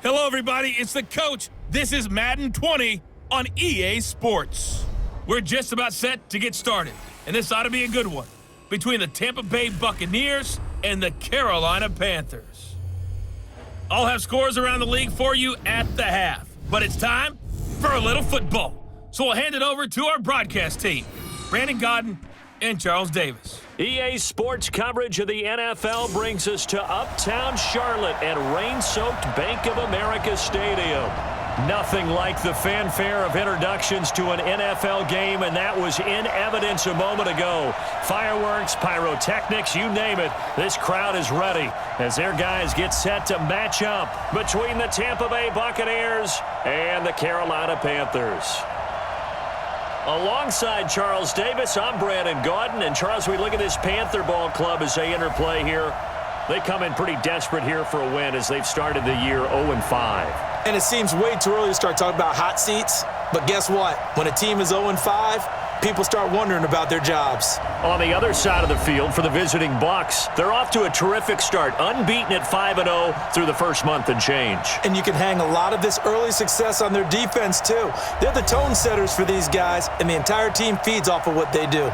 Hello, everybody. It's the coach. This is Madden 20 on EA Sports. We're just about set to get started, and this ought to be a good one between the Tampa Bay Buccaneers and the Carolina Panthers. I'll have scores around the league for you at the half, but it's time for a little football. So we'll hand it over to our broadcast team, Brandon Godden and Charles Davis. EA Sports coverage of the NFL brings us to Uptown Charlotte at rain-soaked Bank of America Stadium. Nothing like the fanfare of introductions to an NFL game, and that was in evidence a moment ago. Fireworks, pyrotechnics, you name it, this crowd is ready as their guys get set to match up between the Tampa Bay Buccaneers and the Carolina Panthers. Alongside Charles Davis, I'm Brandon Gaudin. And Charles, we look at this Panther ball club as they interplay here. They come in pretty desperate here for a win as they've started the year 0-5. And it seems way too early to start talking about hot seats. But guess what? When a team is 0-5, people start wondering about their jobs. On the other side of the field for the visiting Bucs, they're off to a terrific start, unbeaten at 5-0 through the first month and change. And you can hang a lot of this early success on their defense, too. They're the tone setters for these guys, and the entire team feeds off of what they do.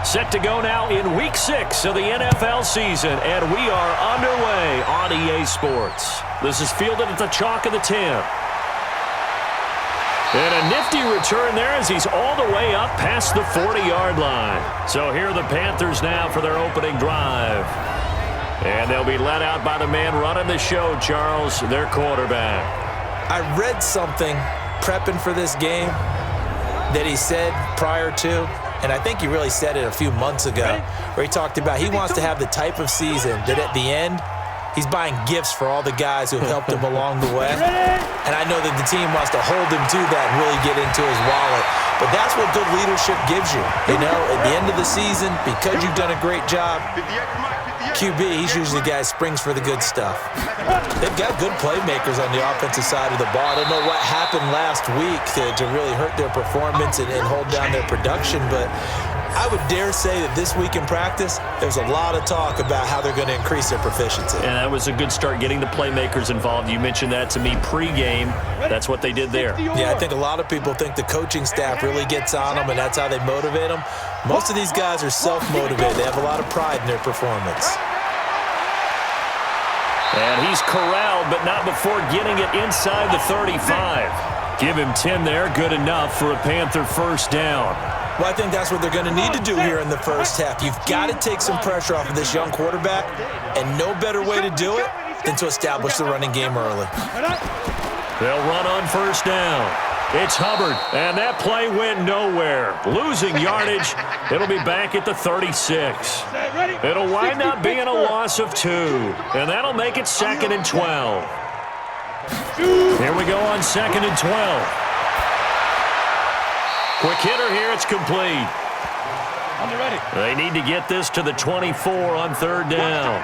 Set to go now in Week 6 of the NFL season, and we are underway on EA Sports. This is fielded at the chalk of the 10. And a nifty return there as he's all the way up past the 40-yard line. So here are the Panthers now for their opening drive. And they'll be led out by the man running the show, Charles, their quarterback. I read something prepping for this game that he said prior to, and I think he really said it a few months ago, where he talked about he wants to have the type of season that at the end, he's buying gifts for all the guys who have helped him along the way. And I know that the team wants to hold him to that and really get into his wallet. But that's what good leadership gives you. You know, at the end of the season, because you've done a great job, QB, he's usually the guy who springs for the good stuff. They've got good playmakers on the offensive side of the ball. I don't know what happened last week to really hurt their performance and hold down their production, but I would dare say that this week in practice, there's a lot of talk about how they're going to increase their proficiency. And that was a good start getting the playmakers involved. You mentioned that to me pregame. That's what they did there. Yeah, I think a lot of people think the coaching staff really gets on them, and that's how they motivate them. Most of these guys are self-motivated. They have a lot of pride in their performance. And he's corralled, but not before getting it inside the 35. Give him 10 there, good enough for a Panther first down. Well, I think that's what they're going to need to do here in the first half. You've got to take some pressure off of this young quarterback, and no better way to do it than to establish the running game early. They'll run on first down. It's Hubbard, and that play went nowhere. Losing yardage, it'll be back at the 36. It'll wind up being a loss of 2, and that'll make it 2nd and 12. Here we go on 2nd and 12. Quick hitter here, it's complete. They need to get this to the 24 on 3rd down.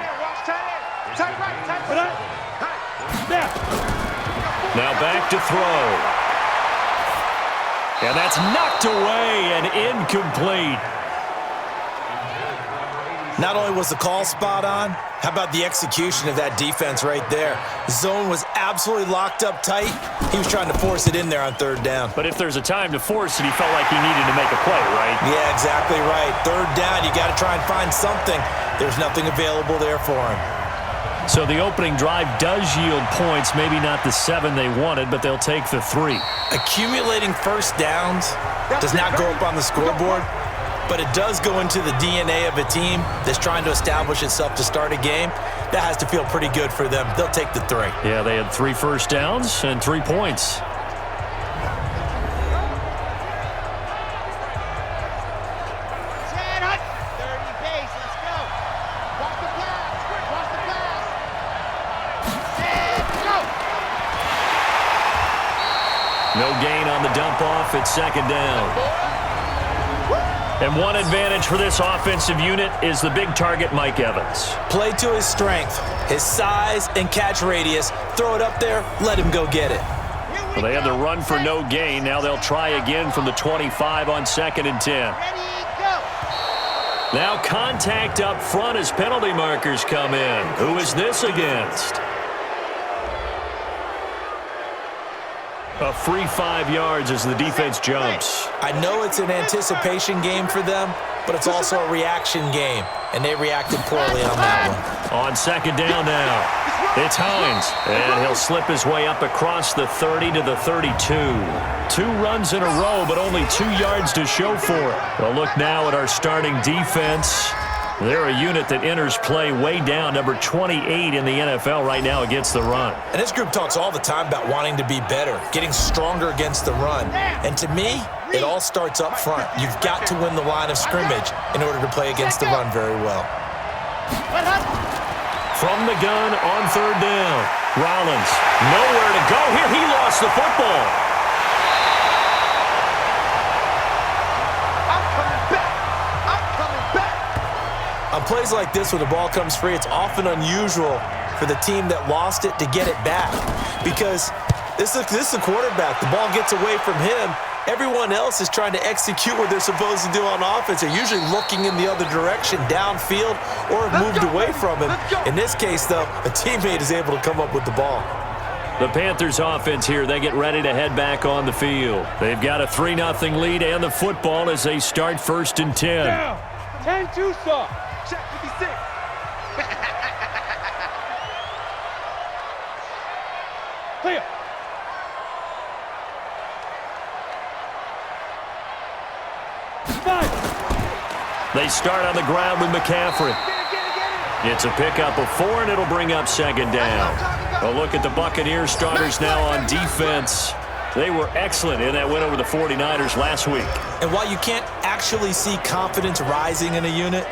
Now back to throw. And that's knocked away and incomplete. Not only was the call spot on, how about the execution of that defense right there? Zone was absolutely locked up tight. He was trying to force it in there on 3rd down. But if there's a time to force it, he felt like he needed to make a play, right? Yeah, exactly right. 3rd down, you got to try and find something. There's nothing available there for him. So the opening drive does yield points, maybe not the 7 they wanted, but they'll take the 3. Accumulating first downs does not go up on the scoreboard, but it does go into the DNA of a team that's trying to establish itself to start a game. That has to feel pretty good for them. They'll take the 3. Yeah, they had 3 first downs and 3 points. No gain on the dump off at 2nd down. And one advantage for this offensive unit is the big target, Mike Evans. Play to his strength, his size and catch radius. Throw it up there, let him go get it. Well, they had the run for no gain. Now they'll try again from the 25 on 2nd and 10. Now contact up front as penalty markers come in. Who is this against? A free 5 yards as the defense jumps. I know it's an anticipation game for them, but it's also a reaction game, and they reacted poorly on that one. On 2nd down now, it's Hines, and he'll slip his way up across the 30 to the 32. 2 runs in a row, but only 2 yards to show for it. Well, look now at our starting defense. They're a unit that enters play way down, number 28 in the NFL right now against the run. And this group talks all the time about wanting to be better, getting stronger against the run. And to me, it all starts up front. You've got to win the line of scrimmage in order to play against the run very well. From the gun on 3rd down, Rollins, nowhere to go here. He lost the football. On plays like this where the ball comes free, it's often unusual for the team that lost it to get it back because this is the quarterback. The ball gets away from him. Everyone else is trying to execute what they're supposed to do on offense. They're usually looking in the other direction, downfield, or have moved away from him. In this case, though, a teammate is able to come up with the ball. The Panthers offense here, they get ready to head back on the field. They've got a 3-0 lead and the football as they start 1st and 10. Down. 10-2 stop. Check 56. Clear. They start on the ground with McCaffrey. It's a pickup of 4, and it'll bring up 2nd down. A look at the Buccaneers starters now on defense. They were excellent in that win over the 49ers last week. And while you can't actually see confidence rising in a unit,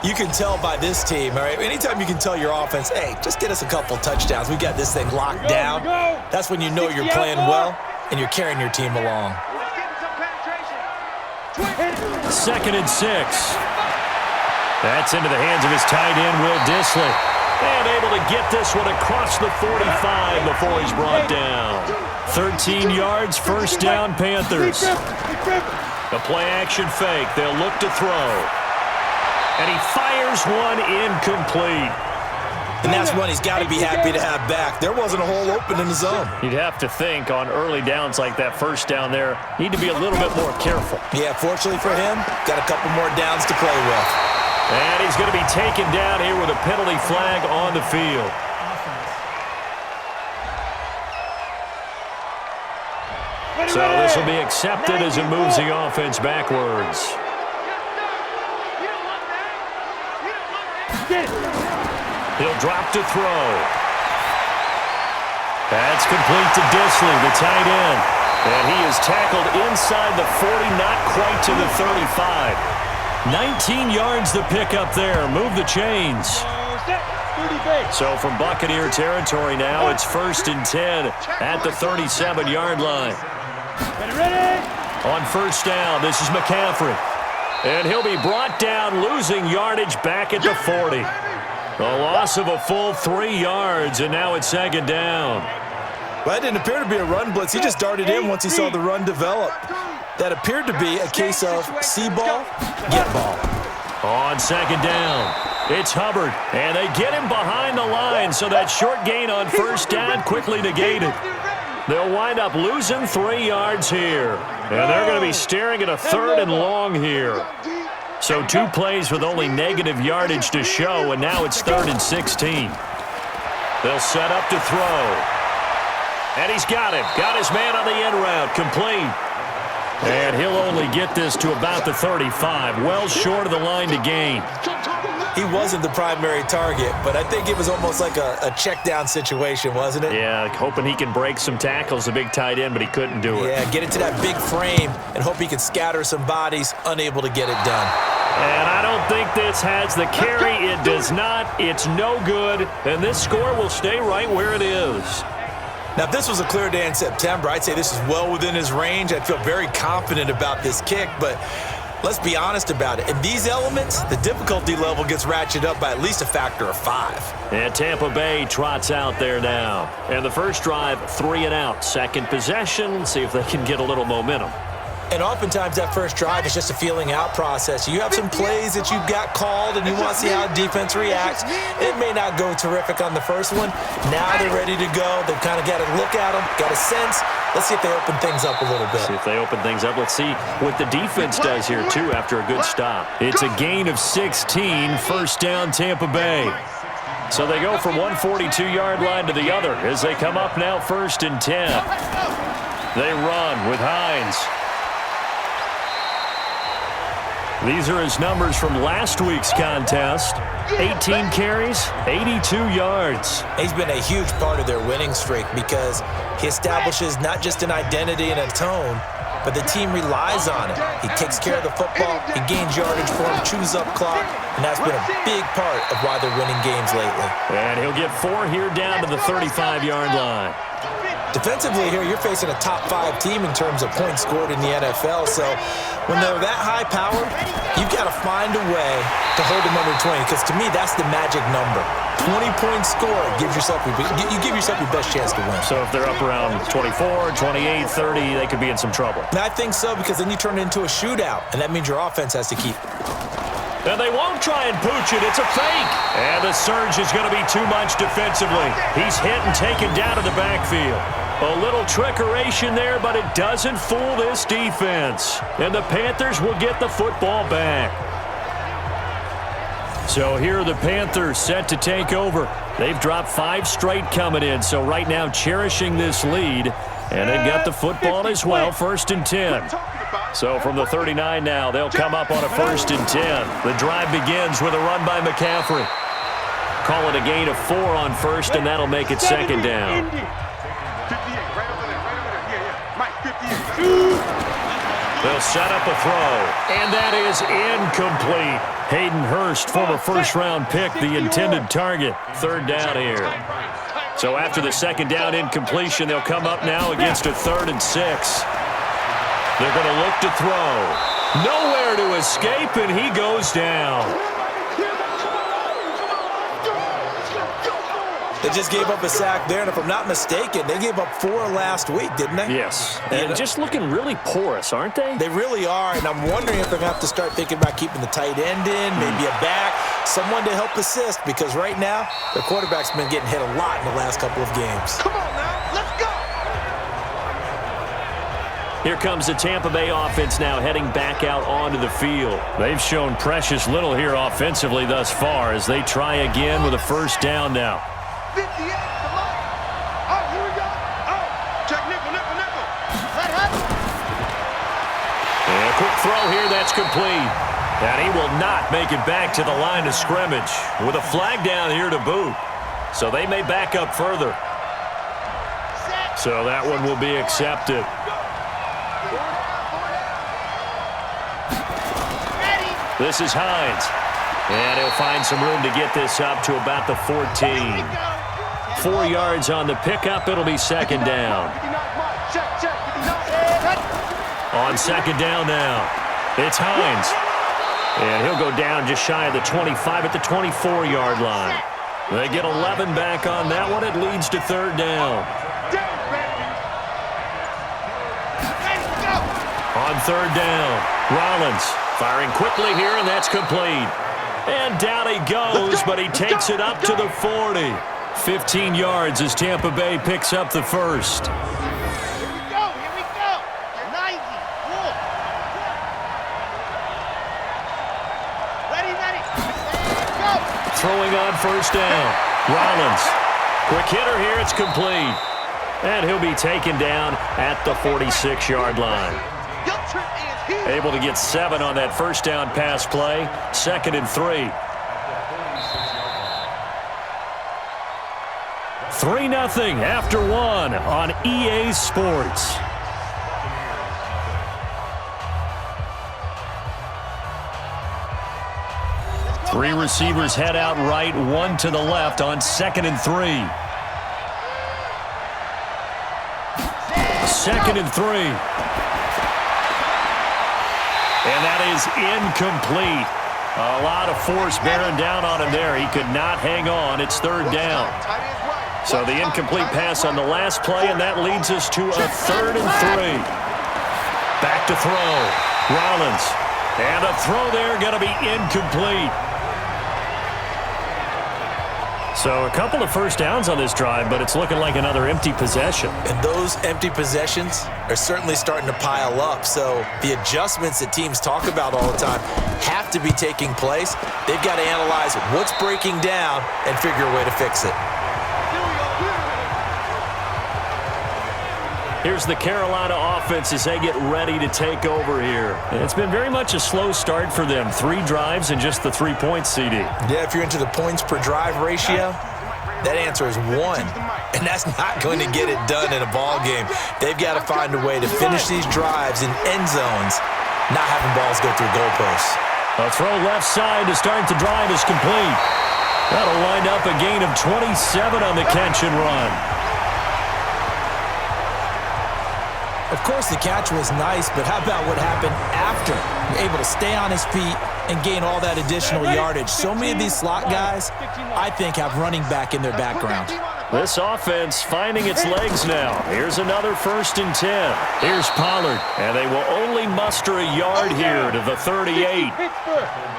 you can tell by this team, all right? Anytime you can tell your offense, hey, just get us a couple touchdowns. We got this thing locked down. That's when you know you're playing well and you're carrying your team along. 2nd and 6. That's into the hands of his tight end, Will Dissly. And able to get this one across the 45 before he's brought down. 13 yards, 1st down, Panthers. The play-action fake. They'll look to throw. And he fires one incomplete. And that's one he's got to be happy to have back. There wasn't a hole open in the zone. You'd have to think on early downs like that 1st down there, need to be a little bit more careful. Yeah, fortunately for him, got a couple more downs to play with. And he's going to be taken down here with a penalty flag on the field. So this will be accepted as it moves the offense backwards. He'll drop to throw. That's complete to Dissly, the tight end. And he is tackled inside the 40, not quite to the 35. 19 yards the pickup there. Move the chains. So from Buccaneer territory now, it's 1st and 10 at the 37-yard line. On 1st down, this is McCaffrey. And he'll be brought down, losing yardage back at the 40. A loss of a full 3 yards, and now it's 2nd down. Well, that didn't appear to be a run blitz. He just darted in once he saw the run develop. That appeared to be a case of see ball, get ball. On 2nd down, it's Hubbard, and they get him behind the line, so that short gain on 1st down quickly negated. They'll wind up losing 3 yards here, and they're going to be staring at a 3rd and long here. So 2 plays with only negative yardage to show, and now it's 3rd and 16. They'll set up to throw. And he's got him. Got his man on the end route. Complete. And he'll only get this to about the 35. Well short of the line to gain. He wasn't the primary target, but I think it was almost like a check down situation, wasn't it? Yeah, hoping he can break some tackles, a big tight end, but he couldn't do it. Yeah, get it to that big frame and hope he can scatter some bodies, unable to get it done. And I don't think this has the carry. It does not. It's no good. And this score will stay right where it is. Now, if this was a clear day in September, I'd say this is well within his range. I'd feel very confident about this kick, but Let's be honest about it. In these elements, the difficulty level gets ratcheted up by at least a factor of 5. And Tampa Bay trots out there now. And the first drive, 3 and out. Second possession, see if they can get a little momentum. And oftentimes that first drive is just a feeling out process. You have some plays that you've got called and you want to see how defense reacts. It may not go terrific on the first one. Now they're ready to go. They've kind of got to look at them, got a sense. Let's see if they open things up a little bit. See if they open things up. Let's see what the defense does here, too, after a good stop. It's a gain of 16, first down Tampa Bay. So they go from one 42-yard line to the other as they come up now first and 10. They run with Hines. These are his numbers from last week's contest. 18 carries, 82 yards. He's been a huge part of their winning streak because he establishes not just an identity and a tone, but the team relies on it. He takes care of the football, he gains yardage for him, chews up clock, and that's been a big part of why they're winning games lately. And he'll get 4 here down to the 35-yard line. Defensively here, you're facing a top-5 team in terms of points scored in the NFL, so when they're that high power, you've got to find a way to hold them under 20, because to me, that's the magic number. 20 points scored gives yourself you give yourself your best chance to win. So if they're up around 24, 28, 30, they could be in some trouble. And I think so, because then you turn it into a shootout, and that means your offense has to keep. And they won't try and pooch it. It's a fake. And the surge is going to be too much defensively. He's hit and taken down to the backfield. A little trickeration there, but it doesn't fool this defense. And the Panthers will get the football back. So here are the Panthers set to take over. They've dropped 5 straight coming in, so right now cherishing this lead. And they've got the football as well, first and 10. So from the 39 now, they'll come up on a first and 10. The drive begins with a run by McCaffrey. Call it a gain of 4 on first, and that'll make it second down. They'll set up a throw, and that is incomplete. Hayden Hurst, former first-round pick, the intended target. Third down here. So after the second down incompletion, they'll come up now against a 3rd and 6. They're going to look to throw. Nowhere to escape, and he goes down. They just gave up a sack there, and if I'm not mistaken, they gave up 4 last week, didn't they? Yes. And just looking really porous, aren't they? They really are, and I'm wondering if they're going to have to start thinking about keeping the tight end in, maybe a back, someone to help assist, because right now, their quarterback's been getting hit a lot in the last couple of games. Come on now, let's go! Here comes the Tampa Bay offense now heading back out onto the field. They've shown precious little here offensively thus far as they try again with a first down now. 58 to the line. Oh, here we go. Oh, check nickel. Let happen. And a quick throw here, that's complete. And he will not make it back to the line of scrimmage with a flag down here to boot. So they may back up further. So that one will be accepted. This is Hines. And he'll find some room to get this up to about the 14. 4 yards on the pickup. It'll be second down. On second down now, it's Hines. And he'll go down just shy of the 25 at the 24-yard line. They get 11 back on that one. It leads to third down. On third down, Rollins firing quickly here, and that's complete. And down he goes, but he takes it up to the 40. 15 yards as Tampa Bay picks up the first. Here we go. 90. Cool. Ready. Go. Throwing on first down. Rollins. Quick hitter here. It's complete. And he'll be taken down at the 46-yard line. Able to get 7 on that first down pass play. 2nd and 3. 3-0 after 1 on EA Sports. Three receivers head out right, 1 to the left on 2nd and 3. 2nd and 3. And that is incomplete. A lot of force bearing down on him there. He could not hang on. It's third down. So the incomplete pass on the last play, and that leads us to a 3rd and 3. Back to throw. Rollins. And a throw there going to be incomplete. So a couple of first downs on this drive, but it's looking like another empty possession. And those empty possessions are certainly starting to pile up. So the adjustments that teams talk about all the time have to be taking place. They've got to analyze what's breaking down and figure a way to fix it. Here's the Carolina offense as they get ready to take over here. It's been very much a slow start for them. 3 drives and just the 3 points, CD. Yeah, if you're into the points per drive ratio, that answer is 1. And that's not going to get it done in a ball game. They've got to find a way to finish these drives in end zones, not having balls go through goalposts. A throw left side to start the drive is complete. That'll wind up a gain of 27 on the catch and run. Of course, the catch was nice, but how about what happened after? Able to stay on his feet and gain all that additional yardage. So many of these slot guys, I think, have running back in their background. This offense finding its legs now. Here's another 1st and 10. Here's Pollard, and they will only muster a yard here to the 38.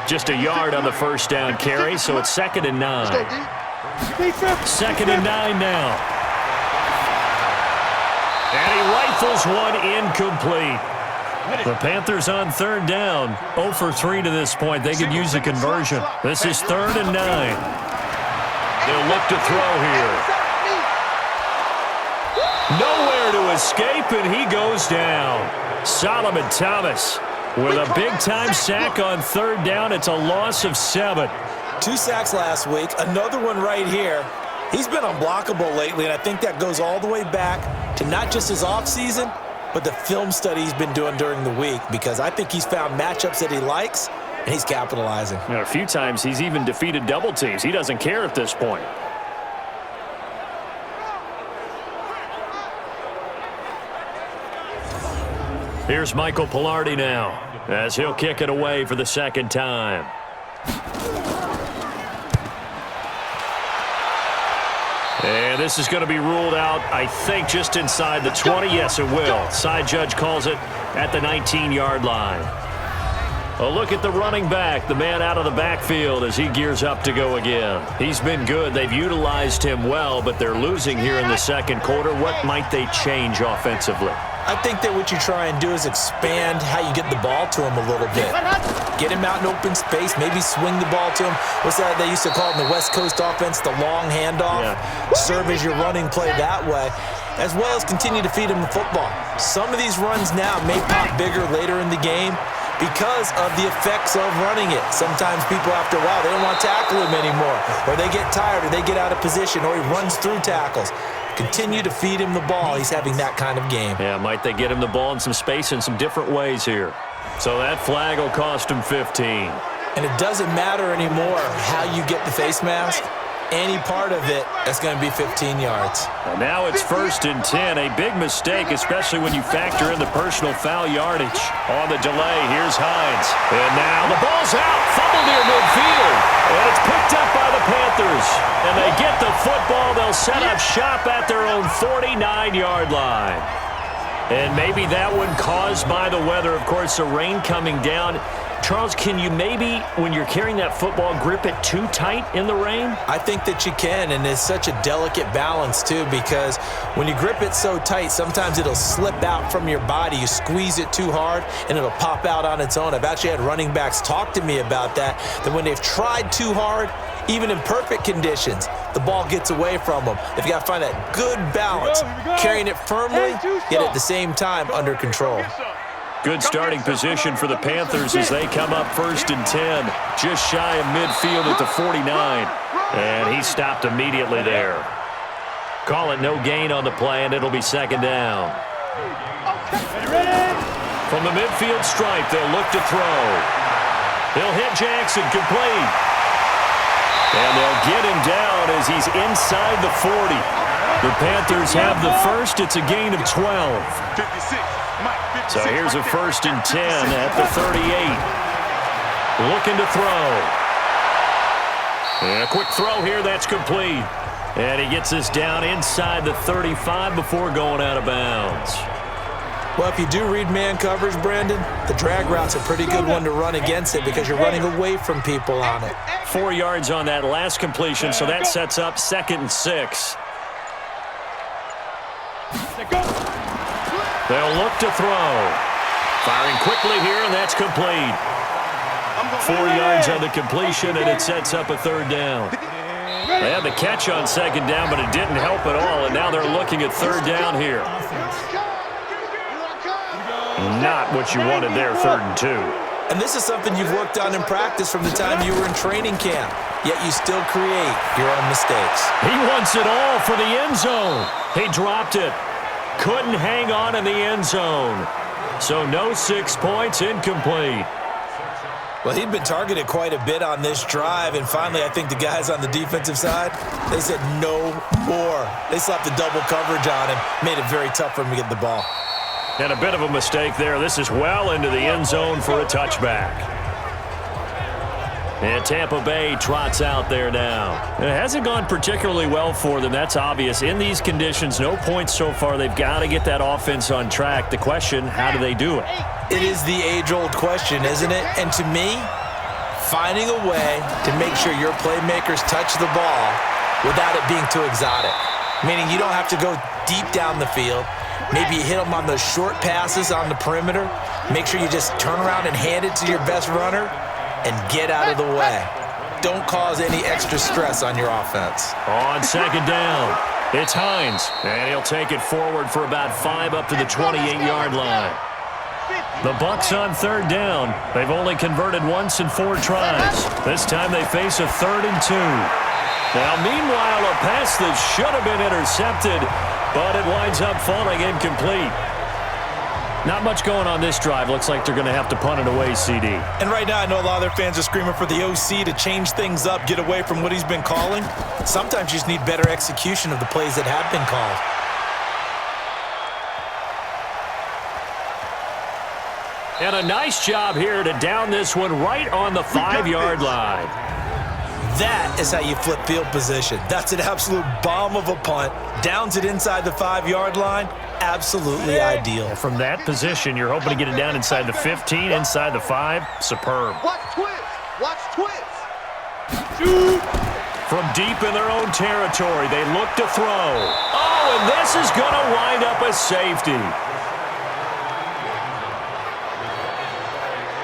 Just a yard on the first down carry, so it's 2nd and 9. 2nd and 9 now. And he rifles one incomplete. The Panthers on 3rd down. 0 for 3 to this point. They could use a conversion. This is 3rd and 9. They'll look to throw here. Nowhere to escape, and he goes down. Solomon Thomas with a big-time sack on 3rd down. It's a loss of 7. 2 sacks last week. Another one right here. He's been unblockable lately, and I think that goes all the way back to not just his offseason, but the film study he's been doing during the week, because I think he's found matchups that he likes, and he's capitalizing. You know, a few times he's even defeated double teams. He doesn't care at this point. Here's Michael Pilardi now, as he'll kick it away for the 2nd time. And this is going to be ruled out, I think, just inside the 20. Yes, it will. Side judge calls it at the 19-yard line. A look at the running back, the man out of the backfield as he gears up to go again. He's been good. They've utilized him well, but they're losing here in the 2nd quarter. What might they change offensively? I think that what you try and do is expand how you get the ball to him a little bit. Get him out in open space, maybe swing the ball to him. What's that they used to call it in the West Coast offense, the long handoff? Yeah. Serve as your running play that way, as well as continue to feed him the football. Some of these runs now may pop bigger later in the game because of the effects of running it. Sometimes people, after a while, they don't want to tackle him anymore, or they get tired, or they get out of position, or he runs through tackles. Continue to feed him the ball. He's having that kind of game. Yeah, might they get him the ball in some space in some different ways here. So that flag will cost him 15. And it doesn't matter anymore how you get the face mask. Any part of it, that's going to be 15 yards. And now it's 1st and 10. A big mistake, especially when you factor in the personal foul yardage. On the delay, here's Hines. And now the ball's out. Fumble near midfield. And it's picked up by the Panthers. And they get the football. They'll set up shop at their own 49-yard line. And maybe that one caused by the weather. Of course, the rain coming down. Charles, can you maybe, when you're carrying that football, grip it too tight in the rain? I think that you can, and it's such a delicate balance, too, because when you grip it so tight, sometimes it'll slip out from your body. You squeeze it too hard, and it'll pop out on its own. I've actually had running backs talk to me about that when they've tried too hard, even in perfect conditions, the ball gets away from them. They've got to find that good balance, carrying it firmly, yet at the same time under control. Good starting position for the Panthers as they come up 1st and 10, just shy of midfield at the 49. And he stopped immediately there. Call it no gain on the play, and it'll be 2nd down. From the midfield stripe, they'll look to throw. He'll hit Jackson, complete. And they'll get him down as he's inside the 40. The Panthers have the first. It's a gain of 12. 56. So here's a 1st and 10 at the 38. Looking to throw. And a quick throw here, that's complete. And he gets this down inside the 35 before going out of bounds. Well, if you do read man coverage, Brandon, the drag route's a pretty good one to run against it because you're running away from people on it. 4 yards on that last completion, so that sets up 2nd and 6. They'll look to throw. Firing quickly here, and that's complete. 4 yards on the completion, and it sets up a 3rd down. They had the catch on 2nd down, but it didn't help at all, and now they're looking at 3rd down here. Not what you wanted there, 3rd and 2. And this is something you've worked on in practice from the time you were in training camp, yet you still create your own mistakes. He wants it all for the end zone. He dropped it. Couldn't hang on in the end zone. So no 6 points, incomplete. Well, he'd been targeted quite a bit on this drive, and finally I think the guys on the defensive side, they said no more. They slapped the double coverage on him, made it very tough for him to get the ball. And a bit of a mistake there. This is well into the end zone for a touchback. And Tampa Bay trots out there now. It hasn't gone particularly well for them. That's obvious. In these conditions, no points so far. They've got to get that offense on track. The question, how do they do it? It is the age-old question, isn't it? And to me, finding a way to make sure your playmakers touch the ball without it being too exotic. Meaning you don't have to go deep down the field. Maybe you hit them on those short passes on the perimeter. Make sure you just turn around and hand it to your best runner and get out of the way. Don't cause any extra stress on your offense. On 2nd down, it's Hines, and he'll take it forward for about 5 up to the 28-yard line. The Bucs on 3rd down. They've only converted once in 4 tries. This time they face a 3rd and 2. Now, meanwhile, a pass that should have been intercepted, but it winds up falling incomplete. Not much going on this drive. Looks like they're going to have to punt it away, CD. And right now I know a lot of their fans are screaming for the OC to change things up, get away from what he's been calling. Sometimes you just need better execution of the plays that have been called. And a nice job here to down this one right on the 5-yard line. That is how you flip field position. That's an absolute bomb of a punt. Downs it inside the 5-yard line. Absolutely ideal. From that position, you're hoping to get it down inside the 15, inside the 5. Superb. Watch twist. Watch twist. From deep in their own territory, they look to throw. Oh, and this is going to wind up a safety.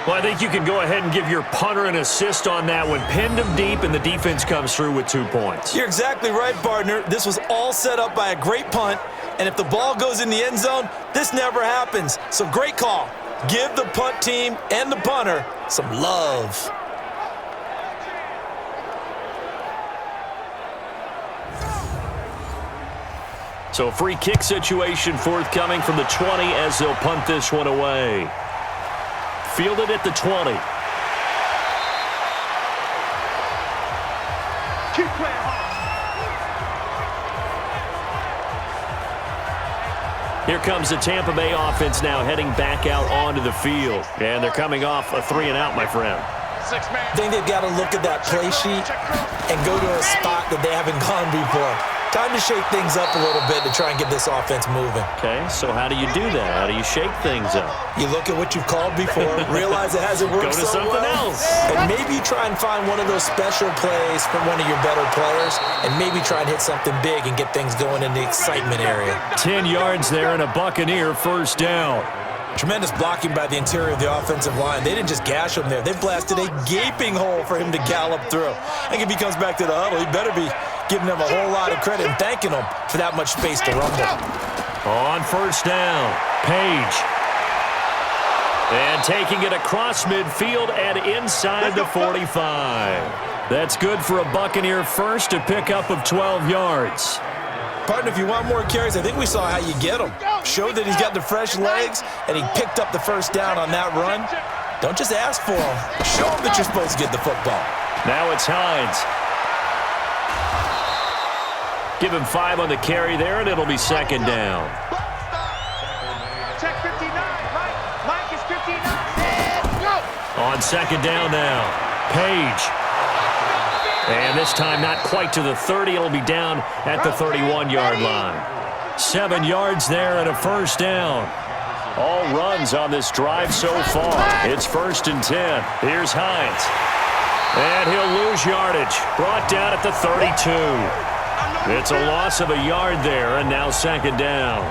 Well, I think you can go ahead and give your punter an assist on that one. Pinned him deep, and the defense comes through with 2 points. You're exactly right, partner. This was all set up by a great punt, and if the ball goes in the end zone, this never happens. So great call. Give the punt team and the punter some love. So free kick situation forthcoming from the 20 as they'll punt this one away. Fielded at the 20. Keep playing hard. Here comes the Tampa Bay offense now heading back out onto the field. And they're coming off a 3-and-out, my friend. I think they've got to look at that play sheet and go to a spot that they haven't gone before. Time to shake things up a little bit to try and get this offense moving. Okay, so how do you do that? How do you shake things up? You look at what you've called before, realize it hasn't worked Go to so something well, else. and maybe try and find one of those special plays from one of your better players, and maybe try and hit something big and get things going in the excitement area. 10 yards there and a Buccaneer 1st down. Tremendous blocking by the interior of the offensive line. They didn't just gash him there. They blasted a gaping hole for him to gallop through. I think if he comes back to the huddle, he better be giving them a whole lot of credit and thanking them for that much space to rumble. On 1st down, Page. And taking it across midfield and inside the 45. That's good for a Buccaneer 1st, a pickup of 12 yards. Partner, if you want more carries, I think we saw how you get him. Showed that he's got the fresh legs, and he picked up the 1st down on that run. Don't just ask for him. Show him that you're supposed to get the football. Now it's Hines. Give him 5 on the carry there, and it'll be 2nd down. Check 59. On second down now, Page. And this time not quite to the 30. It'll be down at the 31-yard line. 7 yards there and a first down. All runs on this drive so far. It's 1st and 10. Here's Hines. And he'll lose yardage. Brought down at the 32. It's a loss of a yard there, and now second down.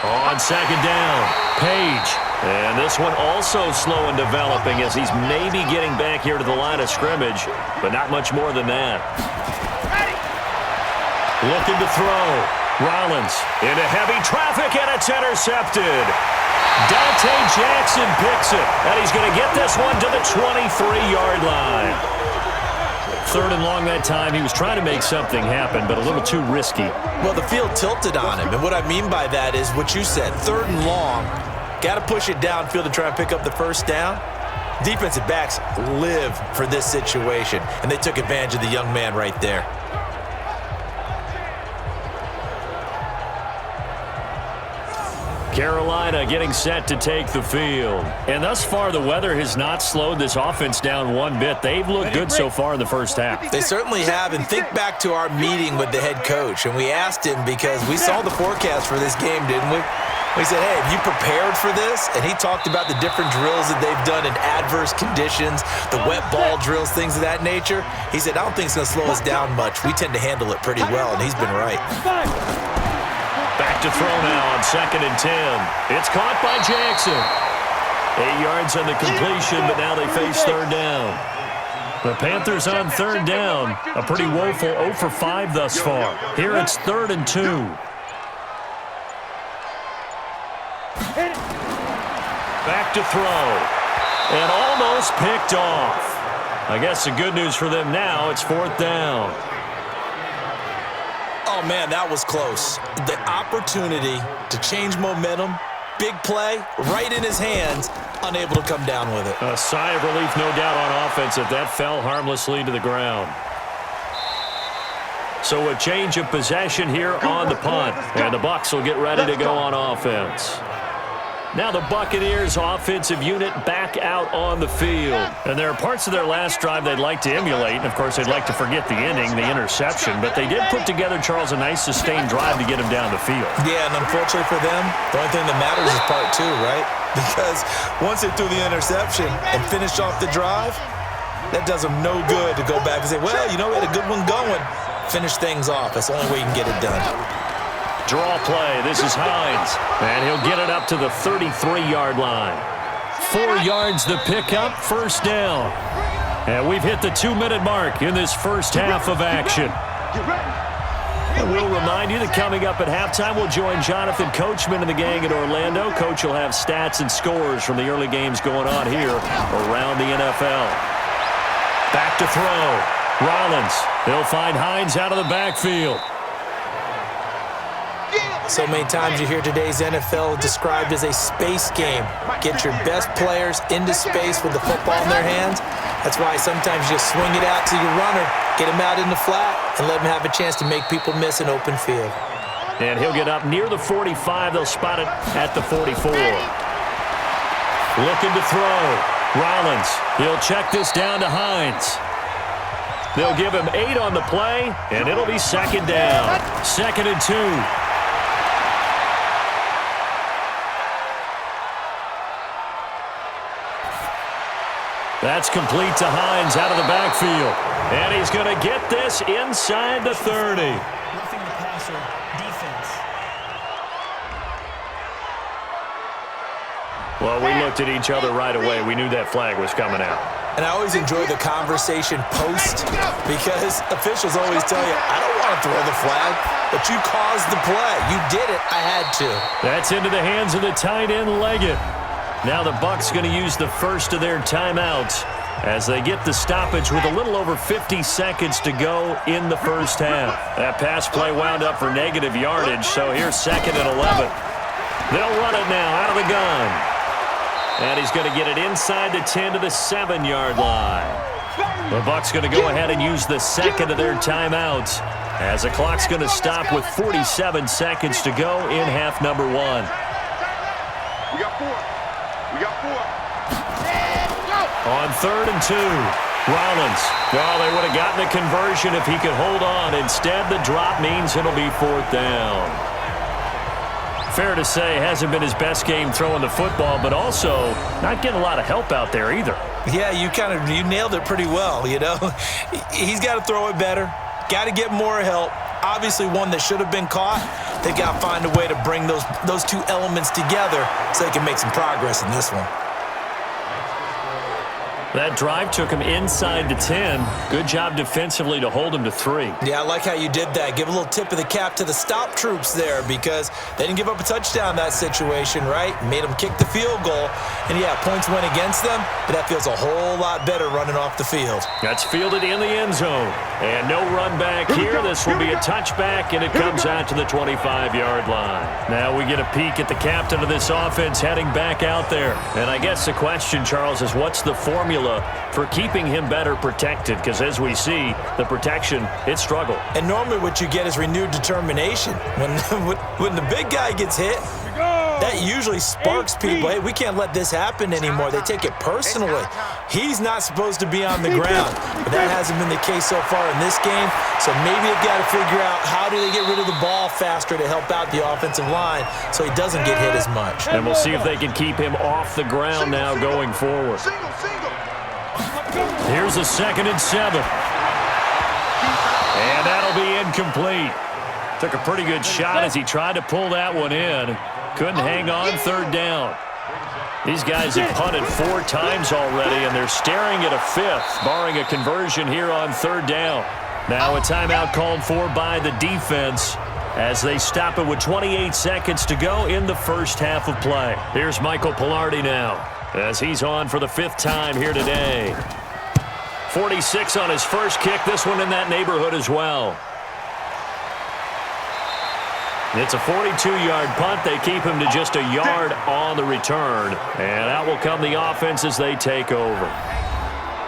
On second down, Page. And this one also slow in developing as he's maybe getting back here to the line of scrimmage, but not much more than that. Looking to throw. Rollins into heavy traffic, and it's intercepted. Dante Jackson picks it, and he's going to get this one to the 23-yard line. 3rd and long that time. He was trying to make something happen, but a little too risky. Well, the field tilted on him, and what I mean by that is what you said, 3rd and long. Got to push it downfield to try and pick up the first down. Defensive backs live for this situation, and they took advantage of the young man right there. Carolina getting set to take the field. And thus far, the weather has not slowed this offense down one bit. They've looked good so far in the first half. They certainly have, and think back to our meeting with the head coach, and we asked him because we saw the forecast for this game, didn't we? We said, hey, have you prepared for this? And he talked about the different drills that they've done in adverse conditions, the wet ball drills, things of that nature. He said, I don't think it's going to slow us down much. We tend to handle it pretty well, and he's been right. Back to throw now on 2nd and 10. It's caught by Jackson. 8 yards on the completion, but now they face 3rd down. The Panthers on 3rd down. A pretty woeful 0 for 5 thus far. Here it's 3rd and 2. Back to throw. And almost picked off. I guess the good news for them now, it's 4th down. Oh, man, that was close. The opportunity to change momentum, big play, right in his hands, unable to come down with it. A sigh of relief, no doubt, on offense if that fell harmlessly to the ground. So a change of possession here on the punt, and the Bucs will get ready to go on offense. Now the Buccaneers offensive unit back out on the field. And there are parts of their last drive they'd like to emulate. And, of course, they'd like to forget the inning, the interception. But they did put together, Charles, a nice sustained drive to get him down the field. Yeah, and unfortunately for them, the only thing that matters is part 2, right? Because once they threw the interception and finished off the drive, that does them no good to go back and say, well, you know, we had a good one going. Finish things off. That's the only way you can get it done. Draw play. This is Hines. And he'll get it up to the 33-yard line. 4 yards the pickup, 1st down. And we've hit the 2-minute mark in this first half of action. And we'll remind you that coming up at halftime, we'll join Jonathan Coachman and the gang in Orlando. Coach will have stats and scores from the early games going on here around the NFL. Back to throw. Rollins. He'll find Hines out of the backfield. So many times you hear today's NFL described as a space game. Get your best players into space with the football in their hands. That's why sometimes you just swing it out to your runner, get him out in the flat, and let him have a chance to make people miss an open field. And he'll get up near the 45. They'll spot it at the 44. Looking to throw. Rollins. He'll check this down to Hines. They'll give him 8 on the play, and it'll be 2nd down. 2nd and 2. That's complete to Hines out of the backfield. And he's going to get this inside the 30. Roughing the passer, defense. Well, we looked at each other right away. We knew that flag was coming out. And I always enjoy the conversation post because officials always tell you, I don't want to throw the flag, but you caused the play. You did it. I had to. That's into the hands of the tight end, Leggett. Now the Bucs going to use the first of their timeouts as they get the stoppage with a little over 50 seconds to go in the first half. That pass play wound up for negative yardage, so here's 2nd and 11. They'll run it now out of the gun. And he's going to get it inside the 10 to the 7-yard line. The Bucs going to go ahead and use the second of their timeouts As the clock's going to stop with 47 seconds to go in half number 1. We got 4. We got 4. On 3rd and 2, Rollins. Well, they would have gotten the conversion if he could hold on. Instead, the drop means it'll be 4th down. Fair to say, hasn't been his best game throwing the football, but also not getting a lot of help out there either. Yeah, you nailed it pretty well, you know. He's got to throw it better. Got to get more help. Obviously, one that should have been caught. They got to find a way to bring those two elements together so they can make some progress in this one. That drive took him inside the 10. Good job defensively to hold him to 3. Yeah, I like how you did that. Give a little tip of the cap to the stop troops there because they didn't give up a touchdown in that situation, right? Made them kick the field goal. And, yeah, points went against them, but that feels a whole lot better running off the field. That's fielded in the end zone. And no run back here. This will be a touchback, and it comes out to the 25-yard line. Now we get a peek at the captain of this offense heading back out there. And I guess the question, Charles, is what's the formula for keeping him better protected? Because as we see, the protection, it struggled. And normally what you get is renewed determination. When the big guy gets hit, that usually sparks people. Hey, we can't let this happen anymore. They take it personally. He's not supposed to be on the ground, but that hasn't been the case so far in this game. So maybe they've got to figure out how do they get rid of the ball faster to help out the offensive line so he doesn't get hit as much. And we'll see if they can keep him off the ground now going forward. Here's a 2nd and 7. And that'll be incomplete. Took a pretty good shot as he tried to pull that one in. Couldn't hang on 3rd down. These guys have punted 4 times already, and they're staring at a 5th, barring a conversion here on 3rd down. Now a timeout called for by the defense as they stop it with 28 seconds to go in the first half of play. Here's Michael Pilardi now as he's on for the 5th time here today. 46 on his first kick, this one in that neighborhood as well. It's a 42-yard punt. They keep him to just a yard on the return. And out will come the offense as they take over.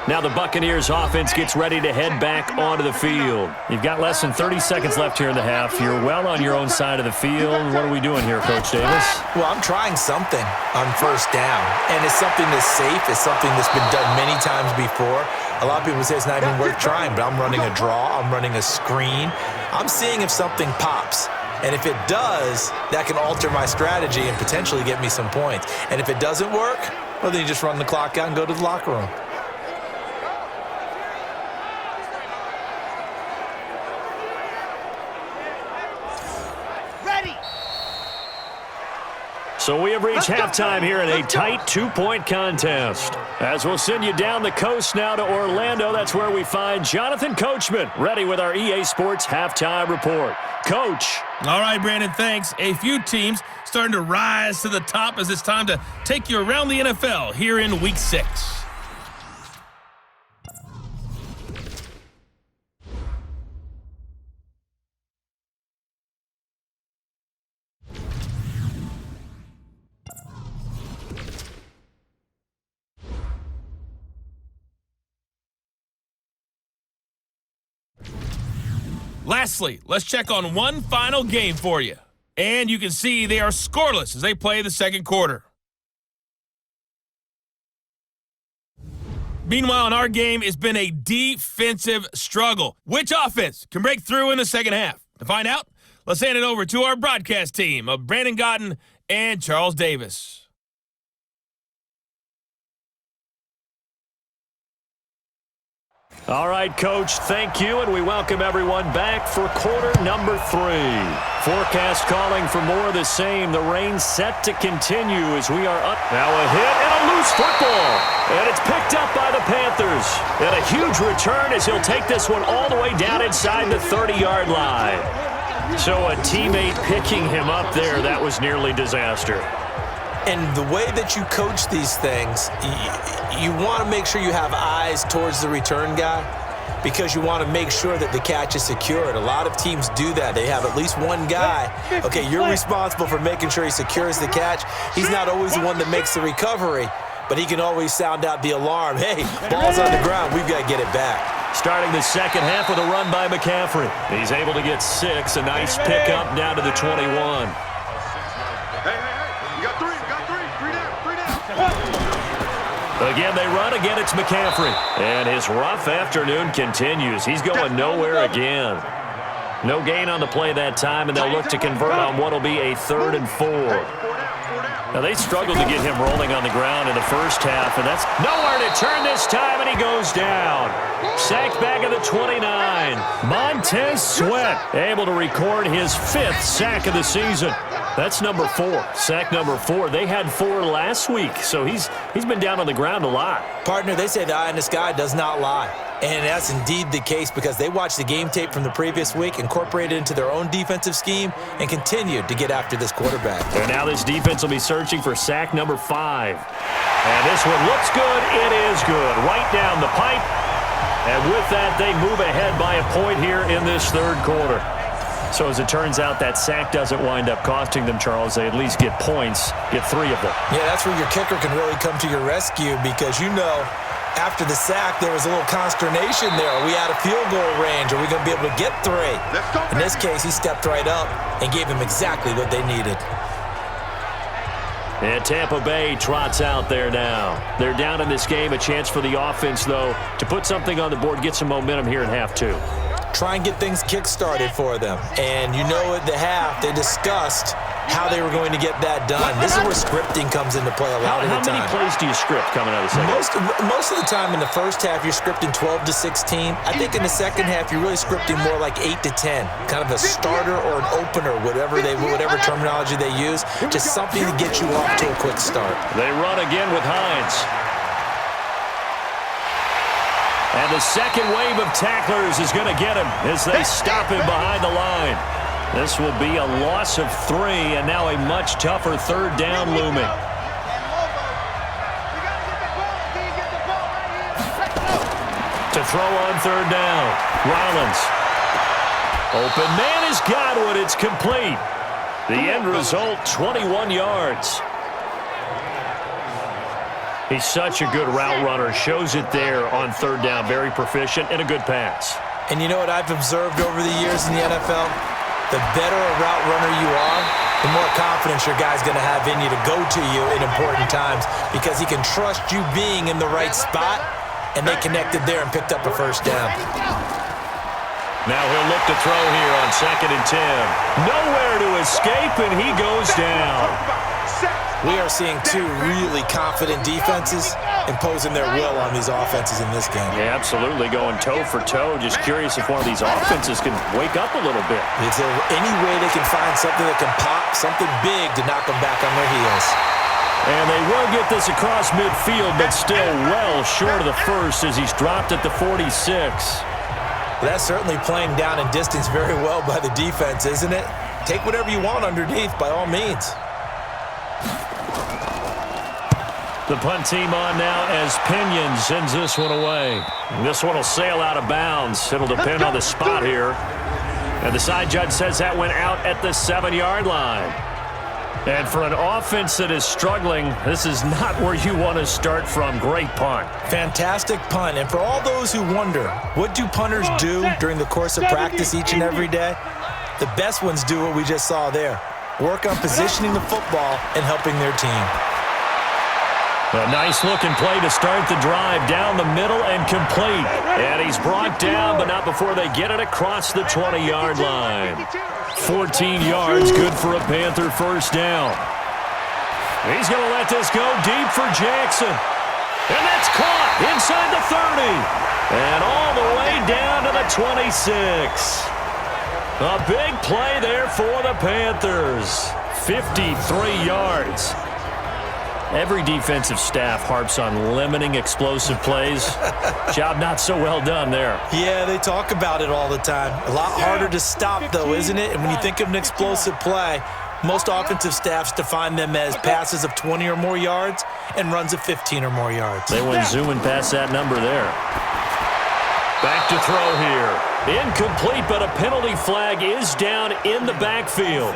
Now the Buccaneers offense gets ready to head back onto the field. You've got less than 30 seconds left here in the half. You're well on your own side of the field. What are we doing here, Coach Davis? Well, I'm trying something on 1st down. And it's something that's safe. It's something that's been done many times before. A lot of people say it's not even worth trying, but I'm running a draw. I'm running a screen. I'm seeing if something pops. And if it does, that can alter my strategy and potentially get me some points. And if it doesn't work, well, then you just run the clock out and go to the locker room. So we have reached halftime here in a tight 2-point contest. As we'll send you down the coast now to Orlando, that's where we find Jonathan Coachman, ready with our EA Sports Halftime Report. Coach. All right, Brandon, thanks. A few teams starting to rise to the top as it's time to take you around the NFL here in Week 6. Lastly, let's check on one final game for you. And you can see they are scoreless as they play the 2nd quarter. Meanwhile, in our game, it's been a defensive struggle. Which offense can break through in the 2nd half? To find out, let's hand it over to our broadcast team of Brandon Gotten and Charles Davis. All right, Coach, thank you, and we welcome everyone back for quarter number 3. Forecast calling for more of the same. The rain set to continue as we are up. Now a hit and a loose football, and it's picked up by the Panthers. And a huge return as he'll take this one all the way down inside the 30-yard line. So a teammate picking him up there, that was nearly disaster. And the way that you coach these things, you want to make sure you have eyes towards the return guy because you want to make sure that the catch is secured. A lot of teams do that. They have at least one guy. Okay, you're responsible for making sure he secures the catch. He's not always the one that makes the recovery, but he can always sound out the alarm. Hey, ball's on the ground. We've got to get it back. Starting the second half with a run by McCaffrey. He's able to get 6, a nice pickup down to the 21. Hey, you got three down. Again, they run. Again, it's McCaffrey. And his rough afternoon continues. He's going nowhere again. No gain on the play that time, and they'll look to convert on what will be a 3rd and 4. Now, they struggled to get him rolling on the ground in the first half, and that's nowhere to turn this time, and he goes down. Sacked back at the 29. Montez Sweat able to record his 5th sack of the season. That's number 4. Sack number 4. They had 4 last week, so he's been down on the ground a lot. Partner, they say the eye in the sky does not lie. And that's indeed the case because they watched the game tape from the previous week, incorporated it into their own defensive scheme, and continued to get after this quarterback. And now this defense will be searching for sack number 5. And this one looks good. It is good. Right down the pipe. And with that, they move ahead by a point here in this 3rd quarter. So as it turns out, that sack doesn't wind up costing them, Charles. They at least get points, get 3 of them. Yeah, that's where your kicker can really come to your rescue because after the sack, there was a little consternation there. Are we out of field goal range? Are we going to be able to get 3? In this case, he stepped right up and gave them exactly what they needed. And Tampa Bay trots out there now. They're down in this game. A chance for the offense, though, to put something on the board, get some momentum here in half 2. Try and get things kick-started for them. And at the half, they discussed how they were going to get that done. This is where scripting comes into play a lot of the time. How many plays do you script coming out of the second? Most of the time in the first half, you're scripting 12 to 16. I think in the second half, you're really scripting more like 8 to 10. Kind of a starter or an opener, whatever terminology they use. Just something to get you off to a quick start. They run again with Hines. And the second wave of tacklers is going to get him as they stop him behind the line. This will be a loss of 3, and now a much tougher 3rd down looming. To throw on 3rd down, Rollins. Open man is Godwin. It's complete. The end result, 21 yards. He's such a good route runner. Shows it there on 3rd down. Very proficient and a good pass. And you know what I've observed over the years in the NFL? The better a route runner you are, the more confidence your guy's going to have in you to go to you in important times because he can trust you being in the right spot, and they connected there and picked up a 1st down. Now he'll look to throw here on 2nd and 10. Nowhere to escape, and he goes down. We are seeing 2 really confident defenses imposing their will on these offenses in this game. Yeah, absolutely, going toe for toe. Just curious if one of these offenses can wake up a little bit. Is there any way they can find something that can pop, something big to knock them back on their heels? And they will get this across midfield, but still well short of the first as he's dropped at the 46. That's certainly playing down in distance very well by the defense, isn't it? Take whatever you want underneath, by all means. The punt team on now as Pinion sends this one away. This one will sail out of bounds. It'll depend on the spot here. And the side judge says that went out at the 7-yard line. And for an offense that is struggling, this is not where you want to start from. Great punt. Fantastic punt. And for all those who wonder, what do punters do during the course of practice each and every day? The best ones do what we just saw there. Work on positioning the football and helping their team. A nice-looking play to start the drive down the middle and complete. And he's brought down, but not before they get it across the 20-yard line. 14 yards, good for a Panther 1st down. He's going to let this go deep for Jackson. And that's caught inside the 30. And all the way down to the 26. A big play there for the Panthers. 53 yards. Every defensive staff harps on limiting explosive plays. Job not so well done there. Yeah, they talk about it all the time. A lot harder to stop, though, isn't it? And when you think of an explosive play, most offensive staffs define them as passes of 20 or more yards and runs of 15 or more yards. They went zooming past that number there. Back to throw here. Incomplete, but a penalty flag is down in the backfield.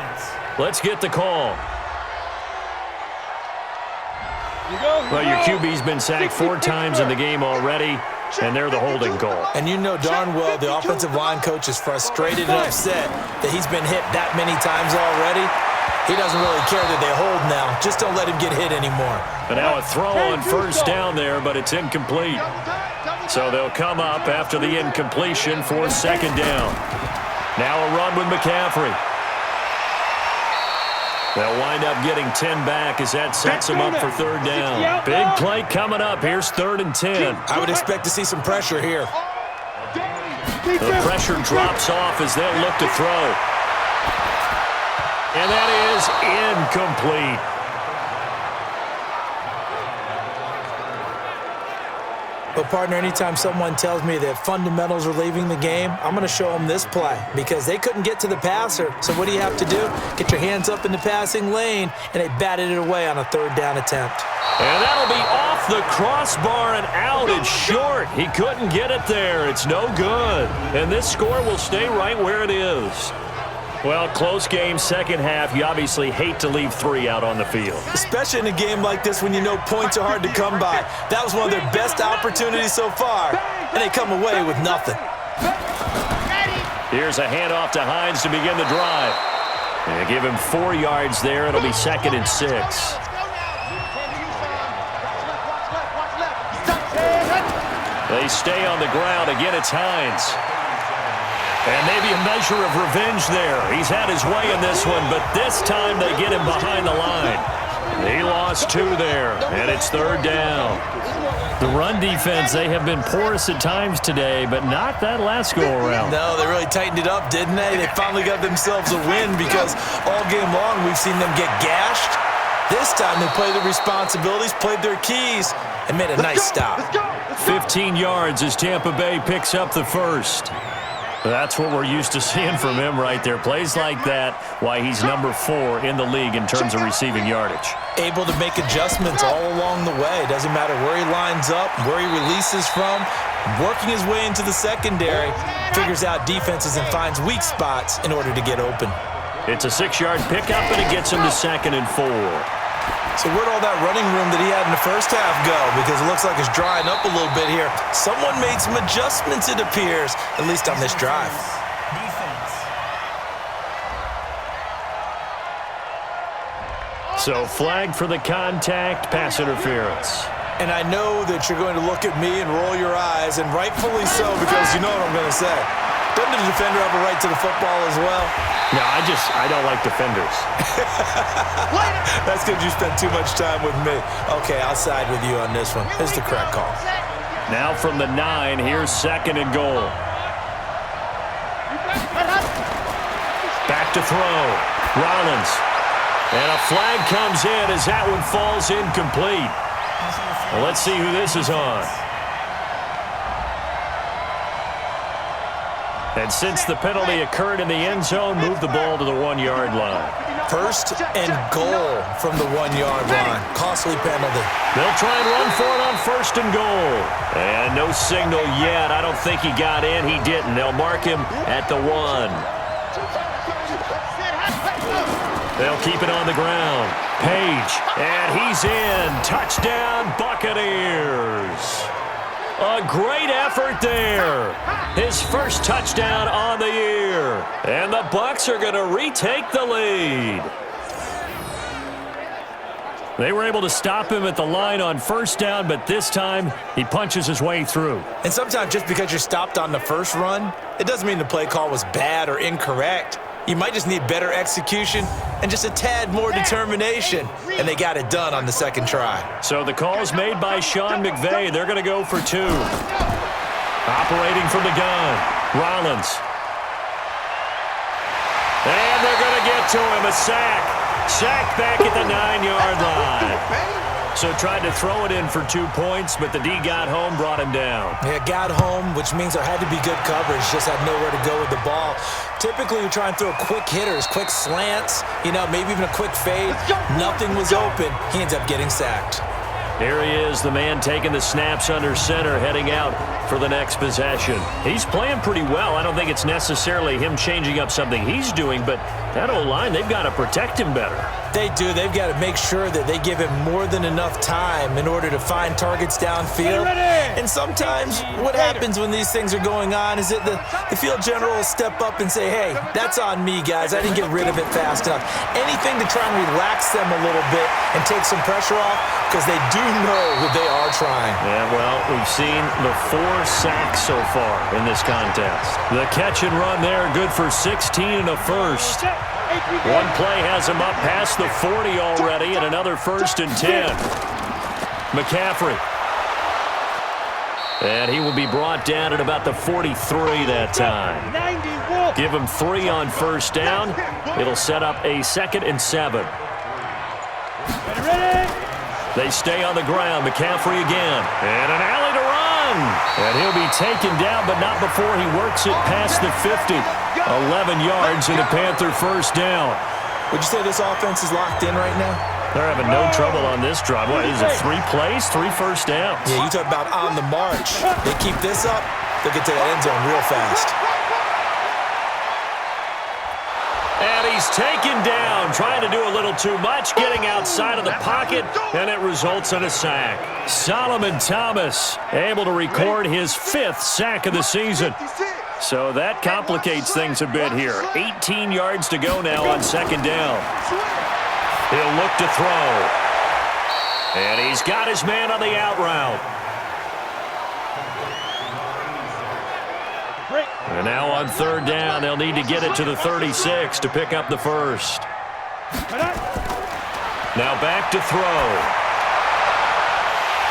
Let's get the call. Well, your QB's been sacked 4 times in the game already. and they're the holding call. And you know darn well the offensive line coach is frustrated and upset that he's been hit that many times already. He doesn't really care that they hold now. Just don't let him get hit anymore. But now a throw on first down there, but it's incomplete. So they'll come up after the incompletion for second down. Now a run with McCaffrey. They'll wind up getting 10 back as that sets them up for third down. Big play coming up. Here's 3rd and 10. I would expect to see some pressure here. The pressure drops off as they'll look to throw. And that is incomplete. But, partner, anytime someone tells me that fundamentals are leaving the game, I'm going to show them this play because they couldn't get to the passer. So what do you have to do? Get your hands up in the passing lane, and they batted it away on a 3rd down attempt. And that'll be off the crossbar and out. It's short. He couldn't get it there. It's no good. And this score will stay right where it is. Well, close game, second half. You obviously hate to leave 3 out on the field. Especially in a game like this when you know points are hard to come by. That was one of their best opportunities so far, and they come away with nothing. Here's a handoff to Hines to begin the drive. And give him 4 yards there. It'll be 2nd and 6. They stay on the ground. Again, it's Hines. And maybe a measure of revenge there. He's had his way in this one, but this time they get him behind the line. He lost 2 there, and it's 3rd down. The run defense, they have been porous at times today, but not that last go-around. No, they really tightened it up, didn't they? They finally got themselves a win because all game long we've seen them get gashed. This time they played their responsibilities, played their keys, and made a nice stop. 15 yards as Tampa Bay picks up the first. That's what we're used to seeing from him right there. Plays like that, why he's number 4 in the league in terms of receiving yardage. Able to make adjustments all along the way. Doesn't matter where he lines up, where he releases from. Working his way into the secondary, figures out defenses and finds weak spots in order to get open. It's a 6-yard pickup, and it gets him to 2nd and 4. So where'd all that running room that he had in the first half go? Because it looks like it's drying up a little bit here. Someone made some adjustments, it appears, at least on this drive. So flag for the contact, pass interference. And I know that you're going to look at me and roll your eyes, and rightfully so, because you know what I'm going to say. Doesn't the defender have a right to the football as well? No, I don't like defenders. That's because you spent too much time with me. Okay, I'll side with you on this one. Here's the correct call. Now from the 9, here's 2nd and goal. Back to throw. Rollins. And a flag comes in as that one falls incomplete. Well, let's see who this is on. And since the penalty occurred in the end zone, move the ball to the 1-yard line. 1st and goal from the 1-yard line. Costly penalty. They'll try and run for it on 1st and goal. And no signal yet. I don't think he got in. He didn't. They'll mark him at the 1. They'll keep it on the ground. Page. And he's in. Touchdown, Buccaneers. A great effort there. His first touchdown on the year. And the Bucs are going to retake the lead. They were able to stop him at the line on 1st down, but this time he punches his way through. And sometimes just because you're stopped on the first run, it doesn't mean the play call was bad or incorrect. You might just need better execution and just a tad more determination. And they got it done on the 2nd try. So the call is made by Sean McVay. They're going to go for 2. Operating from the gun, Rollins. And they're going to get to him, a sack. Sack back at the 9-yard line. So tried to throw it in for 2 points, but the D got home, brought him down. Yeah, got home, which means there had to be good coverage. Just had nowhere to go with the ball. Typically, you try and throw quick hitters, quick slants, maybe even a quick fade. Nothing was open. He ends up getting sacked. Here he is, the man taking the snaps under center, heading out for the next possession. He's playing pretty well. I don't think it's necessarily him changing up something he's doing, but That O-line, they've got to protect him better. They do. They've got to make sure that they give him more than enough time in order to find targets downfield. And sometimes what happens when these things are going on is that the field general will step up and say, hey, that's on me, guys. I didn't get rid of it fast enough. Anything to try and relax them a little bit and take some pressure off, because they do know that they are trying. Yeah, well, we've seen the 4 sacks so far in this contest. The catch and run there, good for 16 and a first. One play has him up past the 40 already, and another 1st and 10. McCaffrey. And he will be brought down at about the 43 that time. Give him 3 on 1st down. It'll set up a 2nd and 7. They stay on the ground. McCaffrey again. And an alley to run. And he'll be taken down, but not before he works it past the 50. 11 yards and a Panther 1st down. Would you say this offense is locked in right now? They're having no trouble on this drive. What is it, 3 plays, 3 first downs? Yeah, you talk about on the march. They keep this up, they'll get to the end zone real fast. And he's taken down, trying to do a little too much, getting outside of the pocket, and it results in a sack. Solomon Thomas able to record his 5th sack of the season. So that complicates things a bit here. 18 yards to go now on 2nd down. He'll look to throw. And he's got his man on the out route. And now on 3rd down, they'll need to get it to the 36 to pick up the 1st. Now back to throw.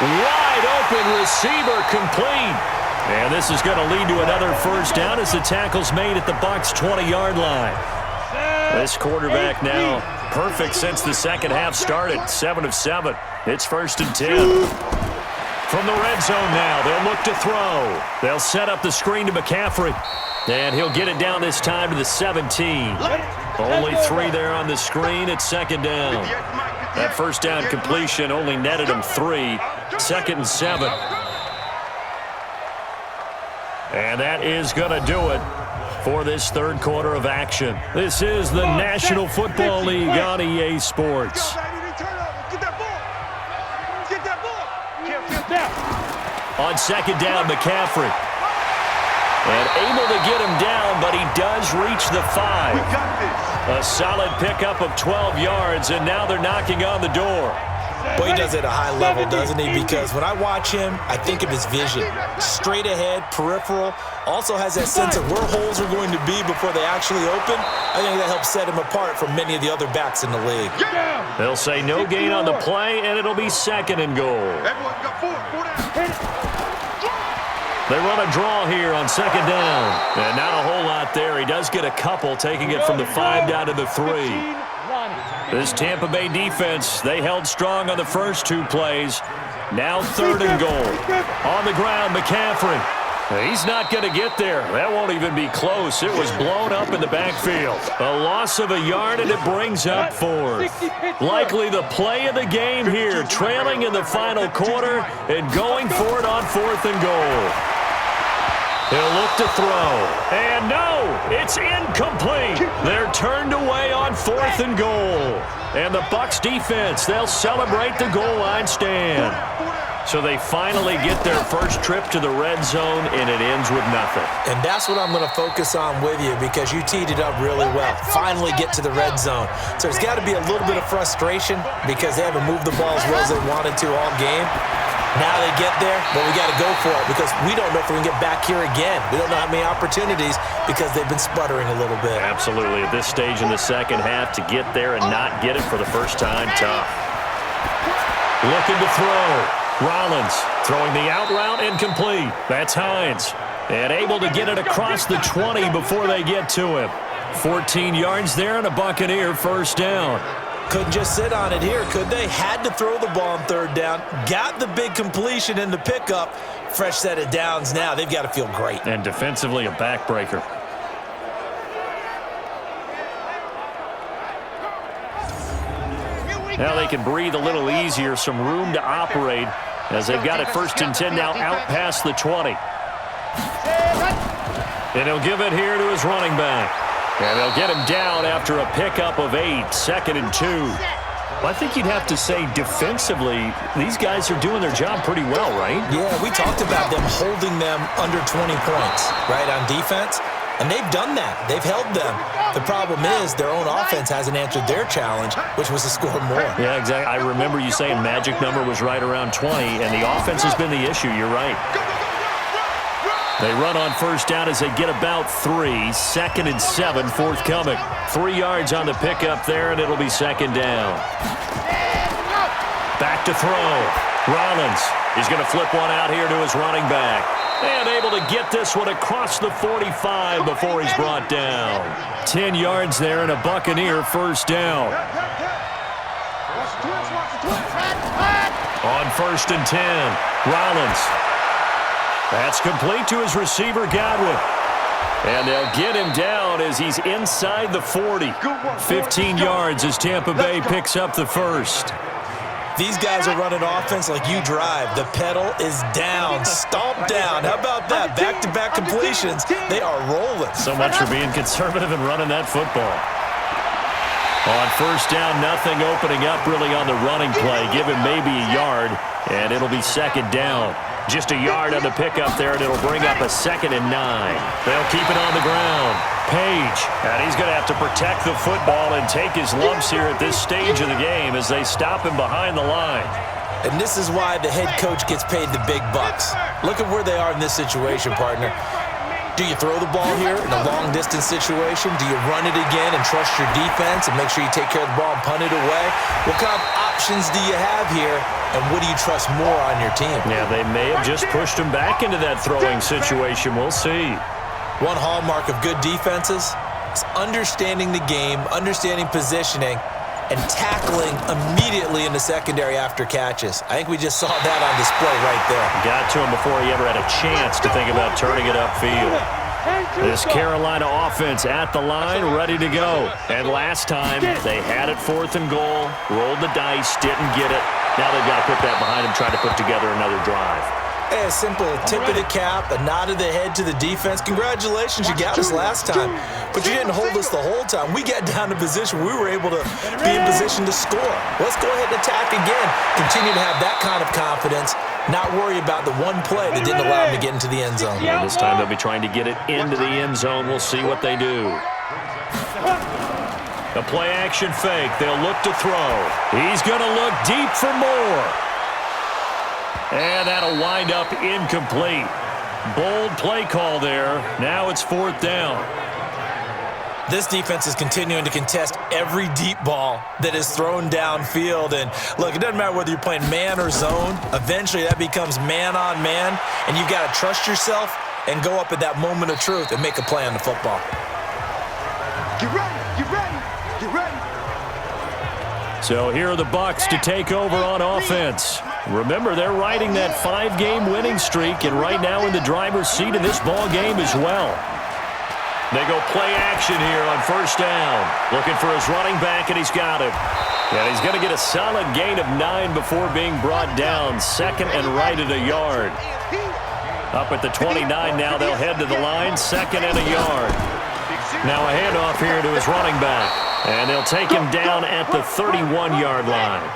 Wide open receiver complete. And this is going to lead to another 1st down as the tackle's made at the Bucs' 20-yard line. This quarterback now perfect since the second half started. 7 of 7. It's 1st and 10. From the red zone now, they'll look to throw. They'll set up the screen to McCaffrey. And he'll get it down this time to the 17. Only 3 there on the screen. It's 2nd down. That 1st down completion only netted him 3. 2nd and 7. And that is going to do it for this 3rd quarter of action. This is the National Football League on EA Sports. On 2nd down, McCaffrey. And able to get him down, but he does reach the 5. A solid pickup of 12 yards, and now they're knocking on the door. Boy, he does it at a high level, doesn't he? Because when I watch him, I think of his vision. Straight ahead, peripheral. Also has that sense of where holes are going to be before they actually open. I think that helps set him apart from many of the other backs in the league. They'll say no gain on the play, and it'll be 2nd and goal. They run a draw here on 2nd down. And not a whole lot there. He does get a couple, taking it from the 5 down to the 3. This Tampa Bay defense, they held strong on the first 2 plays. Now 3rd and goal. On the ground, McCaffrey. He's not going to get there. That won't even be close. It was blown up in the backfield. A loss of a yard, and it brings up 4th. Likely the play of the game here, trailing in the final quarter and going for it on 4th and goal. He'll look to throw. And no, it's incomplete. They're turned away on 4th and goal. And the Bucs defense, they'll celebrate the goal line stand. So they finally get their first trip to the red zone, and it ends with nothing. And that's what I'm going to focus on with you, because you teed it up really well. Finally get to the red zone. So there's got to be a little bit of frustration because they haven't moved the ball as well as they wanted to all game. Now they get there, but we got to go for it because we don't know if we can get back here again. We don't know how many opportunities because they've been sputtering a little bit. Absolutely. At this stage in the second half, to get there and not get it for the first time, tough. Looking to throw. Rollins throwing the out route, incomplete. That's Hines. And able to get it across the 20 before they get to him. 14 yards there and a Buccaneer 1st down. Couldn't just sit on it here, could they? Had to throw the ball on 3rd down. Got the big completion in the pickup. Fresh set of downs now. They've got to feel great. And defensively, a backbreaker. Now they can breathe a little easier, some room to operate as they've got it 1st and 10 now out past the 20. And he'll give it here to his running back. And they'll get him down after after a pickup of 8, 2nd and 2. Well, I think you'd have to say defensively, these guys are doing their job pretty well, right? Yeah, we talked about them holding them under 20 points, right, on defense. And they've done that. They've held them. The problem is their own offense hasn't answered their challenge, which was to score more. Yeah, exactly. I remember you saying magic number was right around 20, and the offense has been the issue. You're right. They run on first down as they get about 3. 2nd and 7 forthcoming. 3 yards on the pickup there, and it'll be 2nd down. Back to throw. Rollins. He's going to flip one out here to his running back. And able to get this one across the 45 before he's brought down. 10 yards there and a Buccaneer first down. On 1st and 10, Rollins. That's complete to his receiver, Godwin. And they'll get him down as he's inside the 40. 15 yards as Tampa Bay picks up the first. These guys are running offense like you drive. The pedal is down, stomped down. How about that? Back-to-back completions. They are rolling. So much for being conservative and running that football. On first down, nothing opening up really on the running play. Give him maybe a yard, and it'll be 2nd down. Just a yard on the pickup there, and it'll bring up a 2nd and 9. They'll keep it on the ground. Page, and he's going to have to protect the football and take his lumps here at this stage of the game as they stop him behind the line. And this is why the head coach gets paid the big bucks. Look at where they are in this situation, partner. Do you throw the ball here in a long-distance situation? Do you run it again and trust your defense and make sure you take care of the ball and punt it away? What kind of options do you have here, and what do you trust more on your team? Yeah, they may have just pushed him back into that throwing situation. We'll see. One hallmark of good defenses is understanding the game, understanding positioning, and tackling immediately in the secondary after catches. I think we just saw that on display right there. Got to him before he ever had a chance to think about turning it upfield. This Carolina offense at the line, ready to go. And last time, they had it 4th and goal, rolled the dice, didn't get it. Now they've got to put that behind them, try to put together another drive. Hey, a simple tip of the cap, a nod of the head to the defense. Congratulations, you got us last time. But you didn't hold us the whole time. We got down to position. We were able to be in position to score. Let's go ahead and attack again. Continue to have that kind of confidence. Not worry about the one play that didn't allow them to get into the end zone. And this time they'll be trying to get it into the end zone. We'll see what they do. A play-action fake. They'll look to throw. He's going to look deep for more. And that'll wind up incomplete. Bold play call there. Now it's 4th down. This defense is continuing to contest every deep ball that is thrown downfield. And look, it doesn't matter whether you're playing man or zone. Eventually that becomes man on man. And you've got to trust yourself and go up at that moment of truth and make a play on the football. Get ready, get ready, get ready. So here are the Bucs to take over on offense. Remember, they're riding that 5-game winning streak, and right now in the driver's seat in this ball game as well. They go play action here on first down. Looking for his running back, and he's got him. And he's going to get a solid gain of 9 before being brought down. 2nd and right at a yard. Up at the 29 now, they'll head to the line. 2nd and a yard. Now a handoff here to his running back. And they'll take him down at the 31-yard line.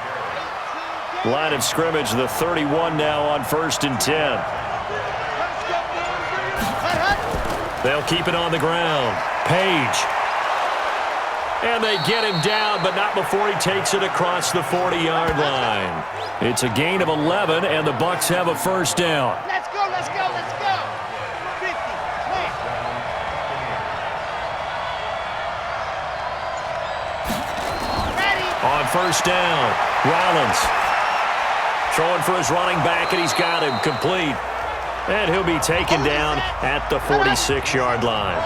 Line of scrimmage, the 31 now on 1st and 10. They'll keep it on the ground. Page. And they get him down, but not before he takes it across the 40-yard line. It's a gain of 11, and the Bucs have a first down. Let's go, let's go, let's go. 50, ready. On first down, Rollins. Throwing for his running back, and he's got him complete. And he'll be taken down at the 46-yard line.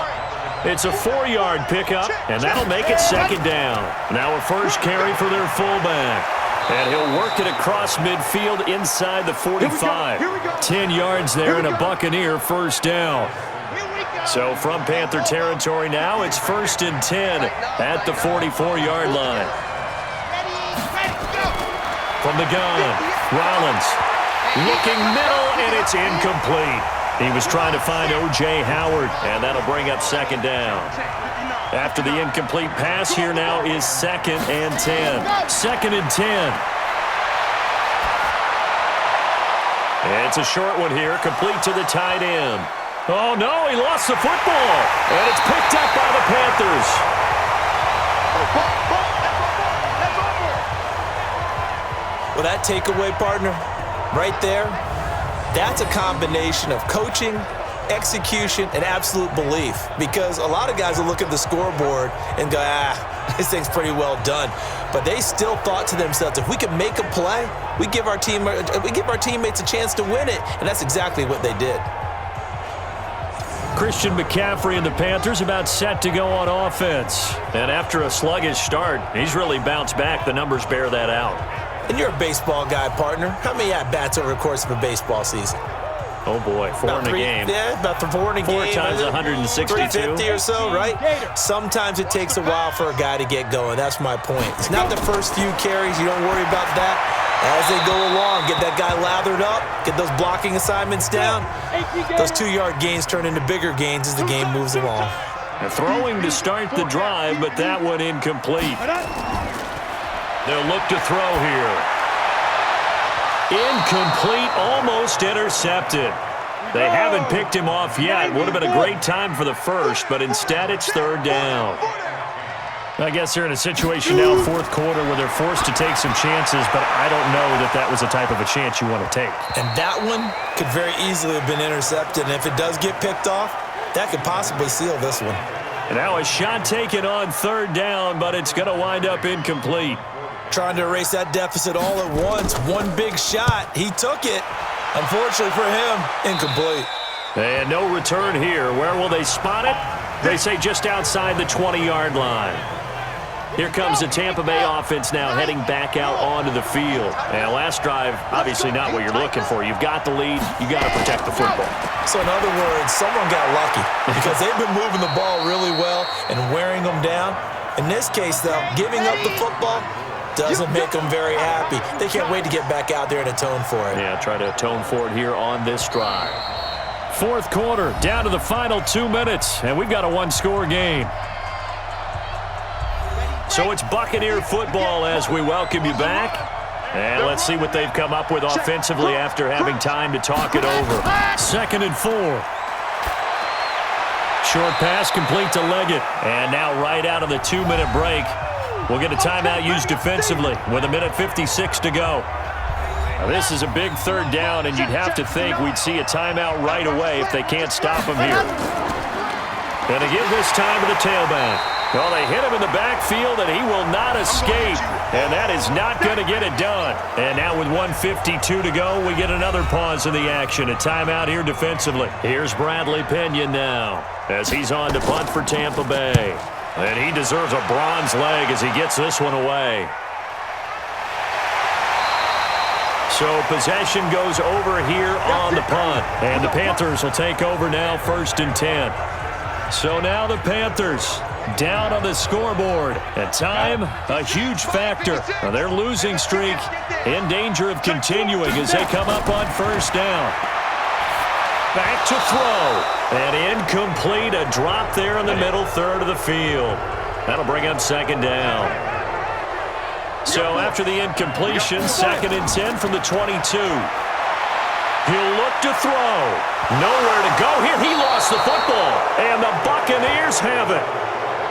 It's a 4-yard pickup, and that'll make it 2nd down. Now a first carry for their fullback. And he'll work it across midfield inside the 45. 10 yards there and a Buccaneer first down. So from Panther territory now, it's 1st and 10 at the 44-yard line. From the gun, Rollins looking middle, and it's incomplete. He was trying to find O.J. Howard, and that'll bring up second down. After the incomplete pass, here now is 2nd and 10. 2nd and 10. It's a short one here, complete to the tight end. Oh, no, he lost the football. And it's picked up by the Panthers. Well, that takeaway, partner, right there, that's a combination of coaching, execution, and absolute belief. Because a lot of guys will look at the scoreboard and go, this thing's pretty well done. But they still thought to themselves, if we can make a play, we give our teammates a chance to win it. And that's exactly what they did. Christian McCaffrey and the Panthers about set to go on offense. And after a sluggish start, he's really bounced back. The numbers bear that out. And you're a baseball guy, partner. How many at-bats over the course of a baseball season? Oh, boy, four in a game. Yeah, about 4 in a game. 4 times 162. 350 or so, right? Sometimes it takes a while for a guy to get going. That's my point. It's not the first few carries. You don't worry about that. As they go along, get that guy lathered up, get those blocking assignments down. Those 2-yard gains turn into bigger gains as the game moves along. And throwing to start the drive, but that one incomplete. They'll look to throw here. Incomplete, almost intercepted. They haven't picked him off yet. Would have been a great time for the first, but instead it's 3rd down. I guess they're in a situation now, 4th quarter, where they're forced to take some chances, but I don't know that that was the type of a chance you want to take. And that one could very easily have been intercepted, and if it does get picked off, that could possibly seal this one. And now a shot taken on 3rd down, but it's going to wind up incomplete. Trying to erase that deficit all at once. One big shot. He took it. Unfortunately for him, incomplete. And no return here. Where will they spot it? They say just outside the 20-yard line. Here comes the Tampa Bay offense now heading back out onto the field. And last drive, obviously not what you're looking for. You've got the lead. You've got to protect the football. So in other words, someone got lucky because they've been moving the ball really well and wearing them down. In this case, though, giving up the football doesn't make them very happy. They can't wait to get back out there and atone for it. Yeah, try to atone for it here on this drive. 4th quarter, down to the final 2 minutes, and we've got a 1-score game. So it's Buccaneer football as we welcome you back. And let's see what they've come up with offensively after having time to talk it over. 2nd and 4. Short pass complete to Leggett. And now right out of the 2-minute break, we'll get a timeout used defensively with 1:56 to go. Now this is a big 3rd down, and you'd have to think we'd see a timeout right away if they can't stop him here. And again this time to the tailback. Well, they hit him in the backfield, and he will not escape. And that is not going to get it done. And now with 1:52 to go, we get another pause in the action. A timeout here defensively. Here's Bradley Pinion now as he's on to punt for Tampa Bay. And he deserves a bronze leg as he gets this one away. So possession goes over here on the punt. And the Panthers will take over now 1st and 10. So now the Panthers down on the scoreboard. And time, a huge factor. Now their losing streak in danger of continuing as they come up on 1st down. Back to throw. And incomplete. A drop there in the middle 3rd of the field. That'll bring up 2nd down. So after the incompletion, 2nd and 10 from the 22. He'll look to throw. Nowhere to go here. He lost the football. And the Buccaneers have it.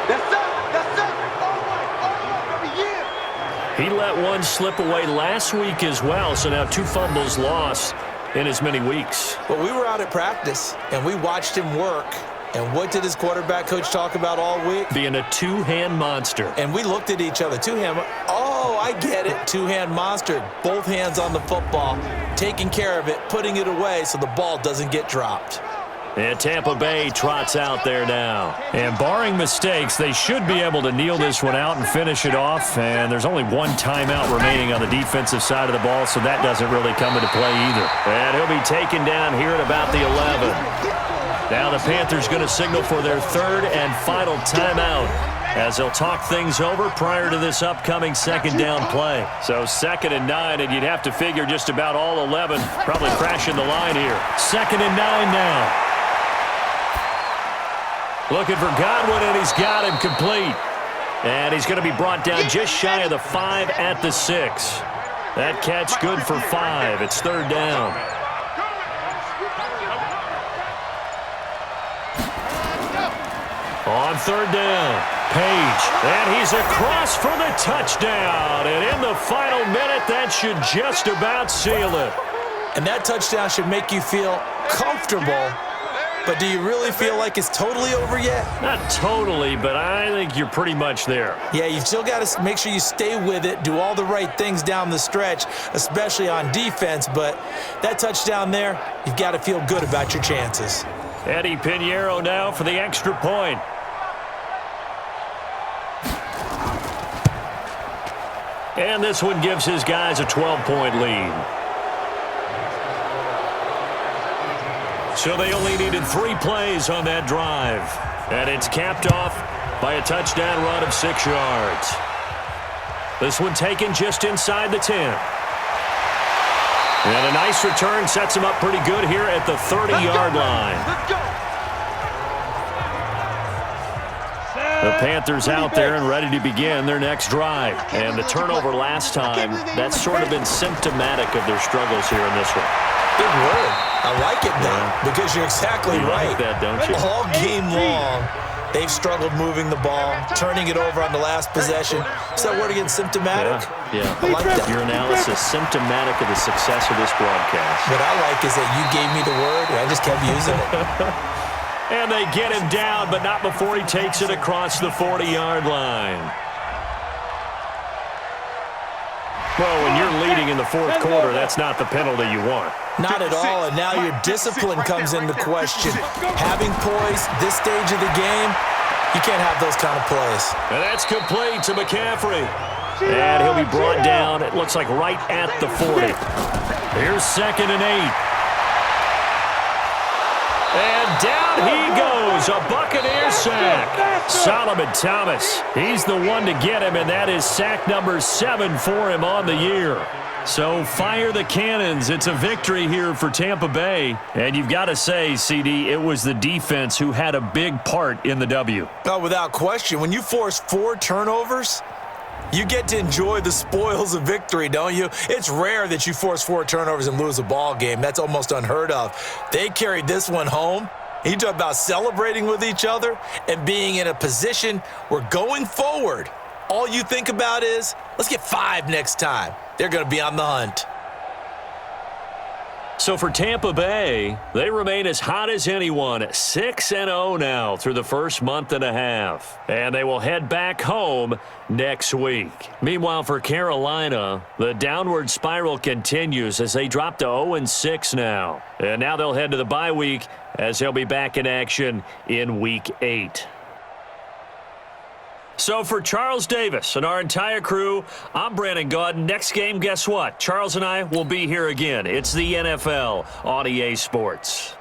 That's it. That's it. All right, yeah. He let one slip away last week as well. So now 2 fumbles lost in as many weeks. Well, we were out at practice, and we watched him work. And what did his quarterback coach talk about all week? Being a 2-hand monster. And we looked at each other. 2-hand. Oh, I get it. 2-hand monster. Both hands on the football, taking care of it, putting it away so the ball doesn't get dropped. And Tampa Bay trots out there now. And barring mistakes, they should be able to kneel this one out and finish it off. And there's only 1 timeout remaining on the defensive side of the ball, so that doesn't really come into play either. And he'll be taken down here at about the 11. Now the Panthers going to signal for their 3rd and final timeout as they'll talk things over prior to this upcoming second down play. So 2nd and 9, and you'd have to figure just about all 11 probably crashing the line here. 2nd and 9 now. Looking for Godwin, and he's got him complete. And he's going to be brought down just shy of the 5 at the 6. That catch good for 5. It's 3rd down. On 3rd down, Page, and he's across for the touchdown. And in the final minute, that should just about seal it. And that touchdown should make you feel comfortable. But do you really feel like it's totally over yet? Not totally, but I think you're pretty much there. Yeah, you've still got to make sure you stay with it, do all the right things down the stretch, especially on defense. But that touchdown there, you've got to feel good about your chances. Eddie Pinheiro now for the extra point. And this one gives his guys a 12-point lead. So they only needed 3 plays on that drive. And it's capped off by a touchdown run of 6 yards. This one taken just inside the 10. And a nice return sets him up pretty good here at the 30-yard line. The Panthers out there and ready to begin their next drive. And the turnover last time, that's sort of been symptomatic of their struggles here in this one. Big word. I like it, though, because you're exactly right. Like that, don't you? All game long, they've struggled moving the ball, turning it over on the last possession. Is that word again, symptomatic? Yeah. I like that. Your analysis, symptomatic of the success of this broadcast. What I like is that you gave me the word, and I just kept using it. And they get him down, but not before he takes it across the 40-yard line. Well, when you're leading in the 4th quarter, that's not the penalty you want. Not at all, and now your discipline comes into question. Having poise this stage of the game, you can't have those kind of plays. And that's complete to McCaffrey. And he'll be brought down, it looks like right at the 40. Here's 2nd and 8. And down he goes, a Buccaneer sack. Solomon Thomas, he's the one to get him, and that is sack number 7 for him on the year. So fire the cannons. It's a victory here for Tampa Bay. And you've got to say, CD, it was the defense who had a big part in the W. Oh, without question. When you force 4 turnovers, you get to enjoy the spoils of victory, don't you? It's rare that you force 4 turnovers and lose a ball game. That's almost unheard of. They carried this one home. You talk about celebrating with each other and being in a position where going forward, all you think about is, let's get 5 next time. They're going to be on the hunt. So for Tampa Bay, they remain as hot as anyone, 6-0 now through the first month and a half. And they will head back home next week. Meanwhile, for Carolina, the downward spiral continues as they drop to 0-6 now. And now they'll head to the bye week as they'll be back in action in Week 8. So for Charles Davis and our entire crew, I'm Brandon Gaudin. Next game, guess what? Charles and I will be here again. It's the NFL on EA Sports.